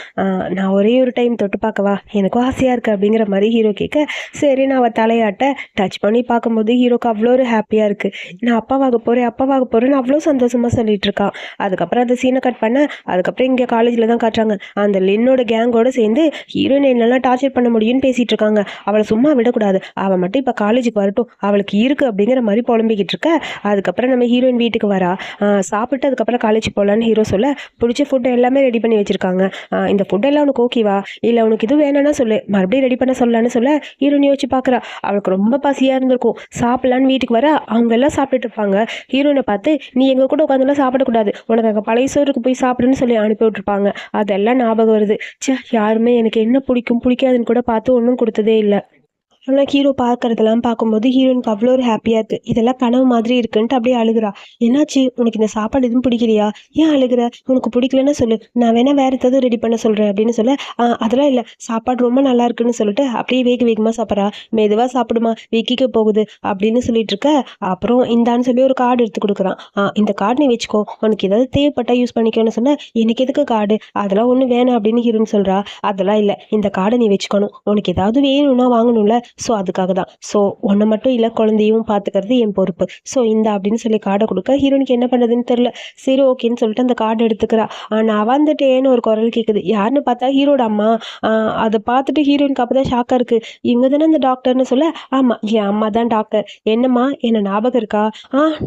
நான் ஒரே ஒரு டைம் தொட்டு பார்க்கவா, எனக்கும் ஆசையாக இருக்குது அப்படிங்கிற மாதிரி ஹீரோ கேட்க, சரி நான் அவள் தலையாட்ட டச் பண்ணி பார்க்கும்போது ஹீரோக்கு அவ்வளோ ஒரு ஹாப்பியாக இருக்குது, நான் அப்பாவாக போகிறேன்னு அவ்வளோ சந்தோஷமாக சொல்லிட்டு இருக்கான். அதுக்கப்புறம் அந்த சீனை கட் பண்ண, அதுக்கப்புறம் இங்கே காலேஜில் தான் காட்டுறாங்க, அந்த லின்னோட கேங்கோட சேர்ந்து ஹீரோயின் என்னெல்லாம் டார்ச்சர் பண்ண முடியும்னு பேசிகிட்டு இருக்காங்க, அவளை சும்மா விடக்கூடாது, அவள் மட்டும் இப்போ காலேஜுக்கு வரட்டும், அவளுக்கு இருக்குது அப்படிங்கிற மாதிரி புலம்பிக்கிட்டு இருக்க. அதுக்கப்புறம் நம்ம ஹீரோயின் வீட்டுக்கு வரா, சாப்பிட்டு அதுக்கப்புறம் காலேஜ் போகலான்னு ஹீரோ சொல்ல, பிடிச்ச ஃபுட்டை எல்லாமே ரெடி பண்ணி வச்சுருக்காங்க, இந்த ஃபுட்டெல்லாம் உனக்கு ஓகேவா, இல்லை உனக்கு இது வேணும்னா சொல்லு, மறுபடியும் ரெடி பண்ண சொல்லலான்னு சொல்ல, ஹீரோயின் யோசிச்சு பார்க்குறா. அவளுக்கு ரொம்ப பசியாக இருந்திருக்கும், சாப்பிட்லான்னு வீட்டுக்கு வர அவங்க எல்லாம் சாப்பிட்டுட்டு இருப்பாங்க. ஹீரோனை பார்த்து, நீ எங்கள் கூட உட்காந்துலாம் சாப்பிடக்கூடாது, உனக்கு அங்கே பழைய சோறுக்கு போய் சாப்பிடுன்னு சொல்லி அனுப்பி விட்டுருப்பாங்க. அதெல்லாம் ஞாபகம் வருது. யாருமே எனக்கு என்ன பிடிக்கும் பிடிக்காதுன்னு கூட பார்த்து ஒன்றும் கொடுத்ததே இல்லை. ஆனால் ஹீரோ பார்க்கறதெல்லாம் பார்க்கும்போது ஹீரோனுக்கு அவ்வளோ ஒரு ஹாப்பியாக இருக்குது, இதெல்லாம் கனவு மாதிரி இருக்குன்ட்டு அப்படியே அழுகிறா. என்னாச்சு, உனக்கு இந்த சாப்பாடு எதுவும் பிடிக்கலையா, ஏன் அழுகிற, உனக்கு பிடிக்கலன்னு சொல்லு, நான் வேணா வேறு ஏதாவது ரெடி பண்ண சொல்கிறேன் அப்படின்னு சொல்ல, அதெல்லாம் இல்லை, சாப்பாடு ரொம்ப நல்லா இருக்குன்னு சொல்லிட்டு அப்படியே வேகமாக சாப்பிட்றா. மெதுவாக சாப்பிடுமா, விக்கிக்க போகுது அப்படின்னு சொல்லிட்டு இருக்க. அப்புறம் இந்தான்னு சொல்லி ஒரு கார்டு எடுத்து கொடுக்குறான். இந்த கார்டு நீ வச்சுக்கோ, உனக்கு ஏதாவது தேவைப்பட்டா யூஸ் பண்ணிக்கோன்னு சொன்ன, எனக்கு எதுக்கு கார்டு, அதெல்லாம் ஒன்றும் வேணாம் அப்படின்னு ஹீரோன்னு சொல்கிறா. அதெல்லாம் இல்லை, இந்த கார்டை நீ வச்சுக்கணும், உனக்கு ஏதாவது வேணும்னா வாங்கணும்ல, ஸோ அதுக்காக தான், ஸோ ஒன்றை மட்டும் இல்லை குழந்தையும் பார்த்துக்கிறது என் பொறுப்பு, ஸோ இந்த அப்படின்னு சொல்லி கார்டை கொடுக்க ஹீரோனுக்கு என்ன பண்ணுறதுன்னு தெரில. சரி ஓகேன்னு சொல்லிட்டு அந்த கார்டை எடுத்துக்கிறா. நான் வந்துட்டேன்னு ஒரு குரல் கேட்குது, யாருன்னு பார்த்தா ஹீரோட அம்மா. அதை பார்த்துட்டு ஹீரோனுக்கு அப்போ தான் ஷாக்காக இருக்குது, இவங்க தானே அந்த டாக்டர்னு சொல்ல, ஆமாம் என் அம்மா தான் டாக்டர், என்னம்மா என்ன ஞாபகம் இருக்கா,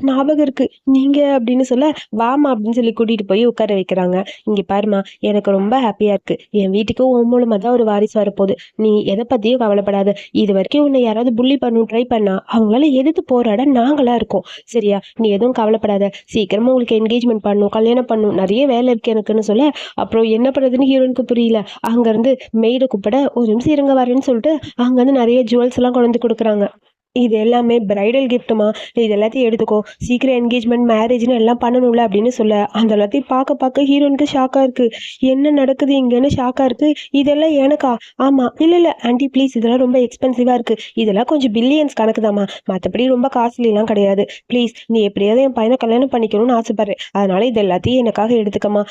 ஞாபகம் இருக்குது நீங்கள் அப்படின்னு சொல்ல, வாமா அப்படின்னு சொல்லி கூட்டிகிட்டு போய் உட்கார வைக்கிறாங்க. இங்கே பாருமா, எனக்கு ரொம்ப ஹாப்பியாக இருக்குது, என் வீட்டுக்கு உன் மூலமாக தான் ஒரு வாரிசு வரப்போகுது, நீ எதை பற்றியும் கவலைப்படாத, இது வரைக்கும் உன்னை யாராவது புள்ளி பண்ணணும் ட்ரை பண்ணா அவங்களால எதிர்த்து போராட நாங்களா இருக்கோம் சரியா, நீ எதுவும் கவலைப்படாத, சீக்கிரமா உங்களுக்கு என்கேஜ்மெண்ட் பண்ணணும், கல்யாணம் பண்ணணும், நிறைய வேலை இருக்கு எனக்குன்னு சொல்ல, அப்புறம் என்ன பண்ணுறதுன்னு ஹீரோனுக்கு புரியல. அங்கேருந்து மெய்டை கூப்பிட, ஒரு நிமிஷம் இருங்க வரேன்னு சொல்லிட்டு அங்கேருந்து நிறைய ஜுவல்ஸ் எல்லாம் கொண்டு வந்து கொடுக்குறாங்க. இது எல்லாமே பிரைடல் கிஃப்ட்டுமா, இது எல்லாத்தையும் எடுத்துக்கோ, சீக்கிரம் என்கேஜ்மெண்ட் மேரேஜ்னு எல்லாம் பண்ணணும்ல அப்படின்னு சொல்ல, அந்த எல்லாத்தையும் பார்க்க ஹீரோனுக்கு ஷாக்காக இருக்குது, என்ன நடக்குது இங்கேன்னு ஷாக்காக இருக்குது. இதெல்லாம் எனக்கா, ஆமாம் இல்லை ஆண்டி ப்ளீஸ், இதெல்லாம் ரொம்ப எக்ஸ்பென்சிவாக இருக்குது, இதெல்லாம் கொஞ்சம் பில்லியன்ஸ் கணக்கு தாம்மா, மற்றபடி ரொம்ப காஸ்ட்லிலாம் கிடையாது, ப்ளீஸ் நீ எப்படியாவது என் பையனை கல்யாணம் பண்ணிக்கணும்னு ஆசைப்படுறேன், அதனால இது எல்லாத்தையும் எனக்காக எடுத்துக்கம்மா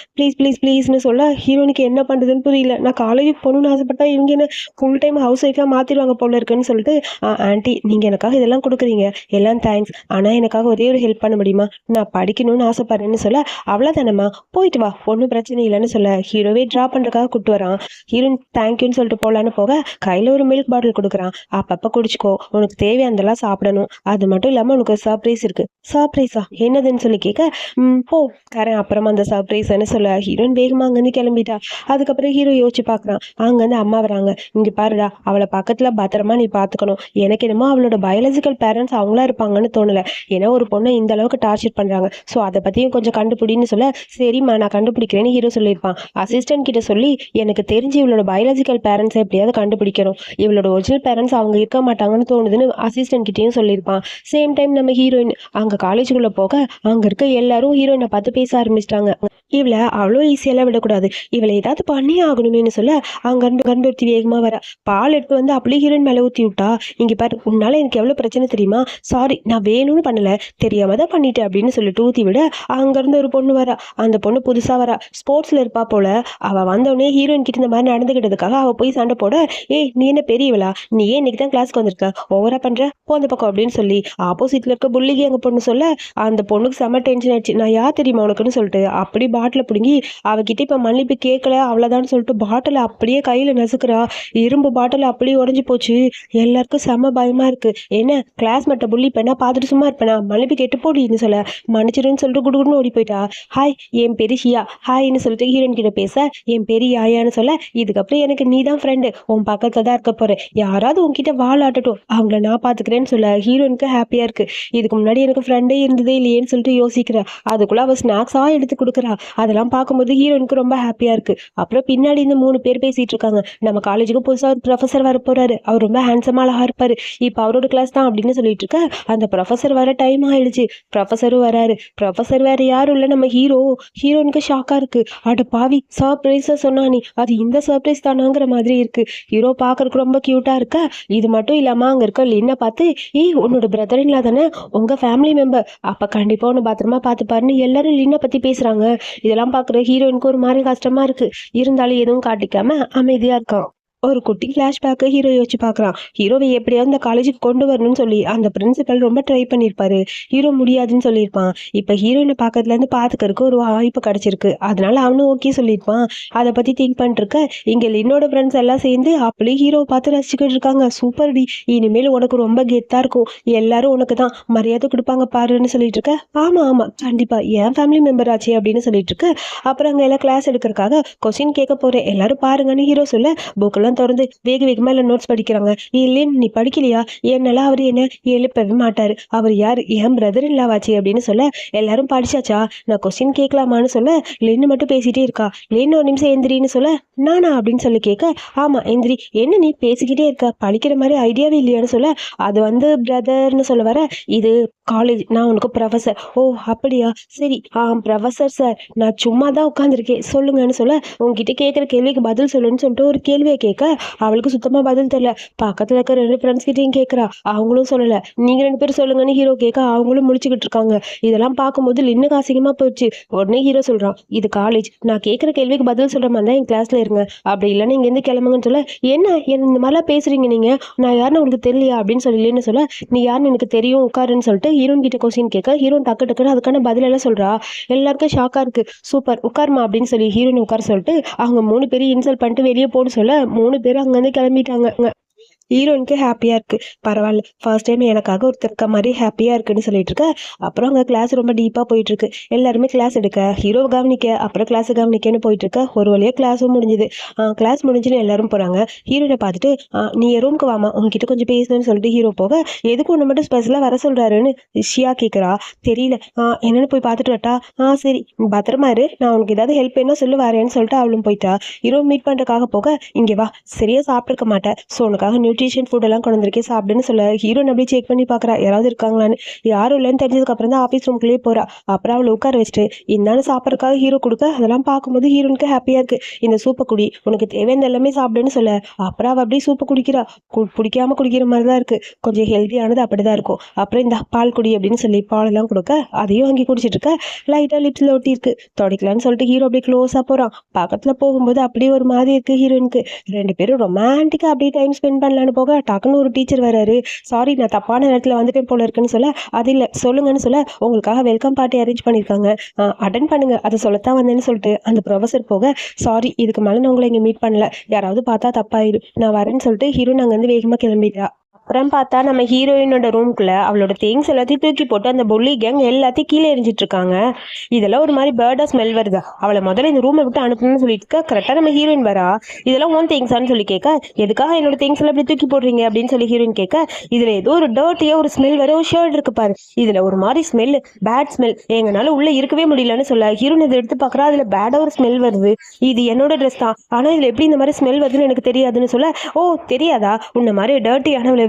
ப்ளீஸ்னு சொல்ல, ஹீரோனுக்கு என்ன பண்ணுறதுன்னு புரியல. நான் காலேஜுக்கு போகணுன்னு ஆசைப்பட்டா இவங்க என்ன ஃபுல் டைம் ஹவுஸ் ஒய்ஃபாக மாற்றிடுவாங்க போல இருக்குன்னு சொல்லிட்டு, ஆண்டி நீங்கள் எனக்காக இதெல்லாம் கொடுக்குறீங்க, எல்லாம் தேங்க்ஸ். ஆனால் எனக்காக ஒரே ஒரு ஹெல்ப் பண்ண முடியுமா? நான் படிக்கணும்னு ஆசைப்படுறேன்னு சொல்ல, அவ்வளோதானம்மா, போயிட்டு வா, ஒன்றும் பிரச்சனை இல்லைன்னு சொல்ல ஹீரோவே ட்ரா பண்ணுறக்காக கூப்பிட்டு வரான். ஹீரோயின் தேங்க்யூன்னு சொல்லிட்டு போகலான்னு போக கையில் ஒரு மில்க் பாட்டில் கொடுக்குறான். அப்பப்போ குடிச்சிக்கோ, உனக்கு தேவையானதெல்லாம் சாப்பிடணும். அது மட்டும் இல்லாமல் உனக்கு ஒரு சர்ப்ரைஸ் இருக்கு. சர்ப்ரைஸா? என்னதுன்னு சொல்லி கேட்க, போ தரேன் அப்புறமா அந்த சர்ப்ரைஸ்ன்னு சொல்ல ஹீரோயின் வேகமாக அங்கேருந்து கிளம்பிட்டா. அதுக்கப்புறம் ஹீரோ யோசிச்சு பார்க்குறான். அங்கேருந்து அம்மா வராங்க. இங்கே பாருடா, அவளை பக்கத்தில் பத்திரமா நீ பார்த்துக்கணும். எனக்கு என்னமோ அவளோட பயாலஜிக்கல் பேரண்ட்ஸ் அவங்களா இருப்பாங்கன்னு தோணலை. ஏன்னா ஒரு பொண்ணை இந்த அளவுக்கு டார்ச்சர் பண்ணுறாங்க. ஸோ அதை பற்றியும் கொஞ்சம் கண்டுபிடின்னு சொல்ல, சரிம்மா நான் கண்டுபிடிக்கிறேன்னு ஹீரோ சொல்லியிருப்பான். அசிஸ்டன்ட் கிட்ட சொல்லி எனக்கு தெரிஞ்சு இவளோட பயாலஜிக்கல் பேரண்ட்ஸை எப்படியாவது கண்டுபிடிக்கணும். இவளோட ஒரிஜினல் பேரண்ட்ஸ் அவங்க இருக்க மாட்டாங்கன்னு தோணுதுன்னு அசிஸ்டன்ட் கிட்டேயும் சொல்லியிருப்பான். சேம் டைம் நம்ம ஹீரோயின் அங்கே காலேஜுக்குள்ளே போக அங்கே இருக்க எல்லாரும் ஹீரோயினை பார்த்து பேச ஆரம்பிச்சிட்டாங்க. இவளை அவ்வளோ ஈஸியெல்லாம் விடக்கூடாது, இவளை ஏதாவது பண்ணி ஆகணுமேனு சொல்ல அங்கேருந்து ஒருத்தி வேகமாக வர பால் எடுத்து வந்து அப்படியே ஹீரோயின் மேலே ஊற்றி விட்டா. இங்கே பாரு, உன்னால எனக்கு எவ்வளோ பிரச்சனை தெரியுமா? சாரி, நான் வேணும்னு பண்ணலை, தெரியாம தான் பண்ணிட்டேன் அப்படின்னு சொல்லிட்டு ஊற்றி விட அங்கேருந்து ஒரு பொண்ணு வரா. அந்த பொண்ணு புதுசாக வரா, ஸ்போர்ட்ஸில் இருப்பா போல. அவள் வந்தோடனே ஹீரோயின் கிட்ட இந்த மாதிரி நடந்துக்கிட்டதுக்காக அவள் போய் சண்டை போட, ஏய் நீ என்ன பெரியவளா, நீ ஏன் இன்னைக்கு தான் கிளாஸ்க்கு வந்திருக்க, ஓவரா பண்ணுற, போந்த பக்கம் அப்படின்னு சொல்லி ஆப்போசிட்டில் இருக்க புள்ளிக்கு எங்கள் பொண்ணு சொல்ல அந்த பொண்ணுக்கு செம்ம டென்ஷன் ஆயிடுச்சு. நான் யார் தெரியுமா உனக்குன்னு சொல்லிட்டு அப்படி பாட்டில் பிடுங்கி அவகிட்ட இப்போ மன்னிப்பு கேட்கல அவ்வளோதான்னு சொல்லிட்டு பாட்டில் அப்படியே கையில் நசுக்கிறா. இரும்பு பாட்டில் அப்படியே உடஞ்சி போச்சு. எல்லாருக்கும் செம்ம பயமா இருக்கு. என்ன கிளாஸ் மட்ட புள்ளி பெண்ணா பார்த்துட்டு சும்மா இருப்பேனா, மன்னிப்பு கேட்டு போடின்னு சொல்ல மன்னிச்சிருன்னு சொல்லிட்டு குடுகுடுன்னு ஓடி போயிட்டா. ஹாய், என் பேரு ஷியா, ஹாய்ன்னு சொல்லிட்டு ஹீரோயின் கிட்ட பேச என் பேரு யாயான்னு சொல்ல, இதுக்கப்புறம் எனக்கு நீ தான் ஃப்ரெண்டு, உன் பக்கத்துல தான் இருக்க போறேன், யாராவது உன்கிட்ட வாழாட்டட்டும், அவங்கள நான் பாத்துக்கிறேன்னு சொல்ல ஹீரோயினுக்கு ஹாப்பியா இருக்கு. இதுக்கு முன்னாடி எனக்கு ஃப்ரெண்டே இருந்ததே இல்லையேன்னு சொல்லிட்டு யோசிக்கிறா. அதுக்குள்ள அவ ஸ்நாக்ஸா எடுத்து கொடுக்குறா. அதெல்லாம் பார்க்கும்போது ஹீரோயினுக்கு ரொம்ப ஹாப்பியா இருக்கு. அப்புறம் பின்னாடி இந்த 3 பேர் பேசிட்டு இருக்காங்க. நம்ம காலேஜுக்கு புதுசாக ஒரு ப்ரொஃபஸர் வர போறாரு, அவர் ரொம்ப ஹேண்ட்ஸமா அழகா இருப்பாரு, இப்போ அவரோட கிளாஸ் தான் அப்படின்னு சொல்லிட்டு இருக்க அந்த ப்ரொஃபஸர் வர டைம் ஆயிடுச்சு. ப்ரொஃபஸரும் வராரு. ப்ரொஃபஸர் வேற யாரும் இல்லை, நம்ம ஹீரோ. ஹீரோனுக்கு ஷாக்கா இருக்கு. அட பாவி, சர்ப்ரைஸா சொன்னா நீ, அது இந்த சர்ப்ரைஸ் தானாங்கிற மாதிரி இருக்கு. ஹீரோ பார்க்கறதுக்கு ரொம்ப கியூட்டா இருக்க. இது மட்டும் இல்லாம அங்க இருக்க லின்னை பார்த்து, ஏய் உன்னோட பிரதர் இல்லா தானே, உங்க ஃபேமிலி மெம்பர், அப்ப கண்டிப்பா உன்னை பத்திரமா பார்த்துப்பாருன்னு எல்லாரும் லின்னை பத்தி பேசுறாங்க. இதெல்லாம் பார்க்குற ஹீரோயினுக்கு ஒரு மாதிரி கஷ்டமா இருக்கு. இருந்தாலும் எதுவும் காட்டிக்காம அமைதியா இருக்கான். ஒரு குட்டி ஃப்ளாஷ்பேக்கு ஹீரோ யோசிச்சு பார்க்குறான். ஹீரோவை எப்படியாவது இந்த காலேஜுக்கு கொண்டு வரணும்னு சொல்லி அந்த பிரின்சிபல் ரொம்ப ட்ரை பண்ணியிருப்பாரு. ஹீரோ முடியாதுன்னு சொல்லியிருப்பான். இப்போ ஹீரோயினை பக்கத்துலேருந்து பார்த்துக்கிறதுக்கு ஒரு வாய்ப்பு கிடச்சிருக்கு. அதனால அவனும் ஓகே சொல்லியிருப்பான். அதை பற்றி திங்க் பண்ணிருக்க இங்கே லின்னோட ஃப்ரெண்ட்ஸ் எல்லாம் சேர்ந்து அப்படியே ஹீரோவை பார்த்து ரசிச்சுக்கிட்டு இருக்காங்க. சூப்பர் டி, இனிமேல் உனக்கு ரொம்ப கெத்தாக இருக்கும், எல்லாரும் உனக்கு தான் மரியாதை கொடுப்பாங்க பாருன்னு சொல்லிட்டு இருக்க. ஆமாம் ஆமாம் கண்டிப்பாக, என் ஃபேமிலி மெம்பர் ஆச்சு அப்படின்னு சொல்லிட்டு இருக்கு. அப்புறம் அங்கே எல்லாம் கிளாஸ் எடுக்கிறதுக்காக கொஸ்டின் கேட்க போகிறேன், எல்லாரும் பாருங்கன்னு ஹீரோ சொல்ல புக்கெல்லாம் திறந்து வேக வேகமா எல்லாம் நோட்ஸ் படிக்கிறாங்க. இல்லைன்னு நீ படிக்கலையா, என்னால அவர் என்ன எழுப்பவே மாட்டாரு, அவர் யார், என் பிரதர் இல்லாவாச்சு அப்படின்னு சொல்ல எல்லாரும் படிச்சாச்சா, நான் கொஸ்டின் கேட்கலாமான்னு சொல்ல லென்னு மட்டும் பேசிட்டே இருக்கா. லென்னு ஒரு நிமிஷம் எந்திரின்னு சொல்ல நானா அப்படின்னு சொல்லி கேட்க, ஆமா எந்திரி, என்ன நீ பேசிக்கிட்டே இருக்க, படிக்கிற மாதிரி ஐடியாவே இல்லையான்னு சொல்ல, அது வந்து பிரதர்னு சொல்ல வர, இது காலேஜ், நான் உனக்கு ப்ரொஃபஸர். ஓ அப்படியா, சரி ப்ரொஃபஸர் சார், நான் சும்மா தான் உட்காந்துருக்கேன் சொல்லுங்கன்னு சொல்ல, உங்ககிட்ட கேட்குற கேள்விக்கு பதில் சொல்லுன்னு சொல்லிட்டு ஒரு கேள்வியை கேட்க அவளுக்கு சுத்தமா பதில் தெரியல. பக்கத்துல இருக்க 2 ஃப்ரெண்ட்ஸ் கிட்டையும் கேட்கறா, அவங்களும் சொல்லல. நீங்க 2 பேரும் சொல்லுங்கன்னு ஹீரோ கேட்க அவங்களும் முடிச்சுக்கிட்டு இருக்காங்க. இதெல்லாம் பார்க்கும்போது லின்னுக்கு அசிங்கமா போயிடுச்சு. உடனே ஹீரோ சொல்றான், இது காலேஜ், நான் கேட்குற கேள்விக்கு பதில் சொல்ற மாதிரி தான் என் கிளாஸ்ல இருங்க, அப்படி இல்லைன்னா இங்க இருந்து கிளம்புங்கன்னு சொல்ல, என்ன இந்த மாதிரிலாம் பேசுறீங்க நீங்க, நான் யாருன்னு உங்களுக்கு தெரியலையா அப்படின்னு சொல்லலன்னு சொல்ல, நீ யாருன்னு எனக்கு தெரியும் உட்காருன்னு சொல்லிட்டு ஹீரோன் கிட்ட கொஸ்டின் கேட்க ஹீரோன் டக்கு டக்குன்னு அதுக்கான பதில் எல்லாம் சொல்றா. எல்லாருக்கும் ஷாக்கா இருக்கு. சூப்பர், உட்காருமா அப்படின்னு சொல்லி ஹீரோயின் உட்கார சொல்லிட்டு அவங்க 3 பேரும் இன்சல்ட் பண்ணிட்டு வெளியே போன்னு சொல்ல 3 பேரும் அங்கேருந்து கிளம்பிட்டாங்க. ஹீரோயினுக்கு ஹாப்பியாக இருக்குது. பரவாயில்ல, ஃபர்ஸ்ட் டைம் எனக்காக ஒரு இருக்க மாதிரி ஹாப்பியாக இருக்குன்னு சொல்லிட்டு இருக்க. அப்புறம் அங்கே கிளாஸ் ரொம்ப டீப்பாக போயிட்டுருக்கு. எல்லாருமே கிளாஸ் எடுக்க, ஹீரோவை கவனிக்க, அப்புறம் கிளாஸை கவனிக்கன்னு போயிட்டுருக்க. ஒரு வழியாக கிளாஸும் முடிஞ்சுது. கிளாஸ் முடிஞ்சுன்னு எல்லாரும் போகிறாங்க. ஹீரோயினை பார்த்துட்டு, நீ என் ரூமுக்கு வாமா, உங்ககிட்ட கொஞ்சம் பேசணும்னு சொல்லிட்டு ஹீரோ போக, எதுக்கு ஒன்று மட்டும் ஸ்பெஷலாக வர சொல்கிறாருன்னு ஷியா கேட்குறா. தெரியல, என்னென்னு போய் பார்த்துட்டு வரட்டா, சரி பத்திரமா இரு, நான் உனக்கு ஏதாவது ஹெல்ப் வேணும் சொல்லி வரேன்னு சொல்லிட்டு அவளும் போயிட்டா. ஹீரோ மீட் பண்ணுறதுக்காக போக, இங்கே வா, சரியாக சாப்பிட்ருக்க மாட்டேன், ஸோ உனக்காக நியூட்ரிஷன் ஃபுட் எல்லாம் கொண்டு வந்திருக்கேன் சாப்பிடுன்னு சொல்ல ஹீரோன் அப்படியே செக் பண்ணி பார்க்குறா யாராவது இருக்காங்களான்னு. யாரும் இல்லைன்னு தெரிஞ்சதுக்கு அப்புறம் தான் ஆஃபீஸ் ரூம்குள்ளேயே போறா. அப்புறம் அவளை உட்கார வச்சுட்டு இந்தாலும் சாப்பிட்றதுக்காக ஹீரோ கொடுக்க அதெல்லாம் பார்க்கும்போது ஹீரோனுக்கு ஹாப்பியா இருக்கு. இந்த சூப்பை குடி, உனக்கு தேவையான எல்லாமே சாப்பிடுன்னு சொல்ல அப்புறம் அவள் அப்படியே சூப்பை குடிக்கிறா. பிடிக்காம குடிக்கிற மாதிரி தான் இருக்கு, கொஞ்சம் ஹெல்த்தியானது அப்படிதான் இருக்கும். அப்புறம் இந்த பால் குடி அப்படின்னு சொல்லி பாலெல்லாம் கொடுக்க அதையும் வாங்கி குடிச்சிட்டு இருக்க. லைட்டா லிப்ஸ்ல ஒட்டி இருக்கு, தொடக்கலான்னு சொல்லிட்டு ஹீரோ அப்படியே க்ளோஸா போறான். பக்கத்துல போகும்போது அப்படியே ஒரு மாதிரி இருக்கு ஹீரோயினுக்கு. 2 பேரும் ரொமான்டிக்கா அப்படியே டைம் ஸ்பெண்ட் பண்ணலாம் பண்ணலான்னு போக டக்குன்னு ஒரு டீச்சர் வராரு. சாரி, நான் தப்பான நேரத்தில் வந்துட்டேன் போல இருக்குன்னு சொல்ல, அது இல்லை சொல்லுங்கன்னு சொல்ல, உங்களுக்காக வெல்கம் பார்ட்டி அரேஞ்ச் பண்ணியிருக்காங்க, அட்டன் பண்ணுங்க, அதை சொல்லத்தான் வந்தேன்னு சொல்லிட்டு அந்த ப்ரொஃபஸர் போக, சாரி இதுக்கு மேலே நான் உங்களை இங்கே மீட் பண்ணல, யாராவது பார்த்தா தப்பாயிடும், நான் வரேன்னு சொல்லிட்டு ஹீரோயின் அங்கேருந்து வேகமாக கிளம்பிட்டா. அப்புறம் பார்த்தா நம்ம ஹீரோயினோட ரூம்குள்ள அவளோட திங்ஸ் எல்லாத்தையும் தூக்கி போட்டு அந்த புள்ளி கேங் எல்லாத்தையும் கீழே எரிஞ்சிட்டு இருக்காங்க. இதெல்லாம் ஒரு மாதிரி பேர்டா ஸ்மெல் வருதா, அவளை முதல்ல இந்த ரூமை விட்டு அனுப்பணும்னு சொல்லிட்டு கரெக்டாக நம்ம ஹீரோயின் வரா. இதெல்லாம் ஓன் திங்ஸான்னு சொல்லி கேட்க, எதுக்காக என்னோட திங்ஸ் எல்லாம் இப்படி தூக்கி போடுறீங்க அப்படின்னு சொல்லி ஹீரோயின் கேட்க, இதுல ஏதோ ஒரு டர்ட்டியா ஒரு ஸ்மெல் வர ஒரு ஷர்ட் இருக்கு பாரு, இதுல ஒரு மாதிரி ஸ்மெல், பேட் ஸ்மெல், எங்கனால உள்ள இருக்கவே முடியலன்னு சொல்ல ஹீரோயின் இதை எடுத்து பார்க்கறா. அதுல பேடா ஒரு ஸ்மெல் வருது. இது என்னோட ட்ரெஸ் தான், ஆனா இதுல எப்படி இந்த மாதிரி ஸ்மெல் வருதுன்னு எனக்கு தெரியாதுன்னு சொல்ல, ஓ தெரியாதா, உன்ன மாதிரி டர்ட்டியானவளை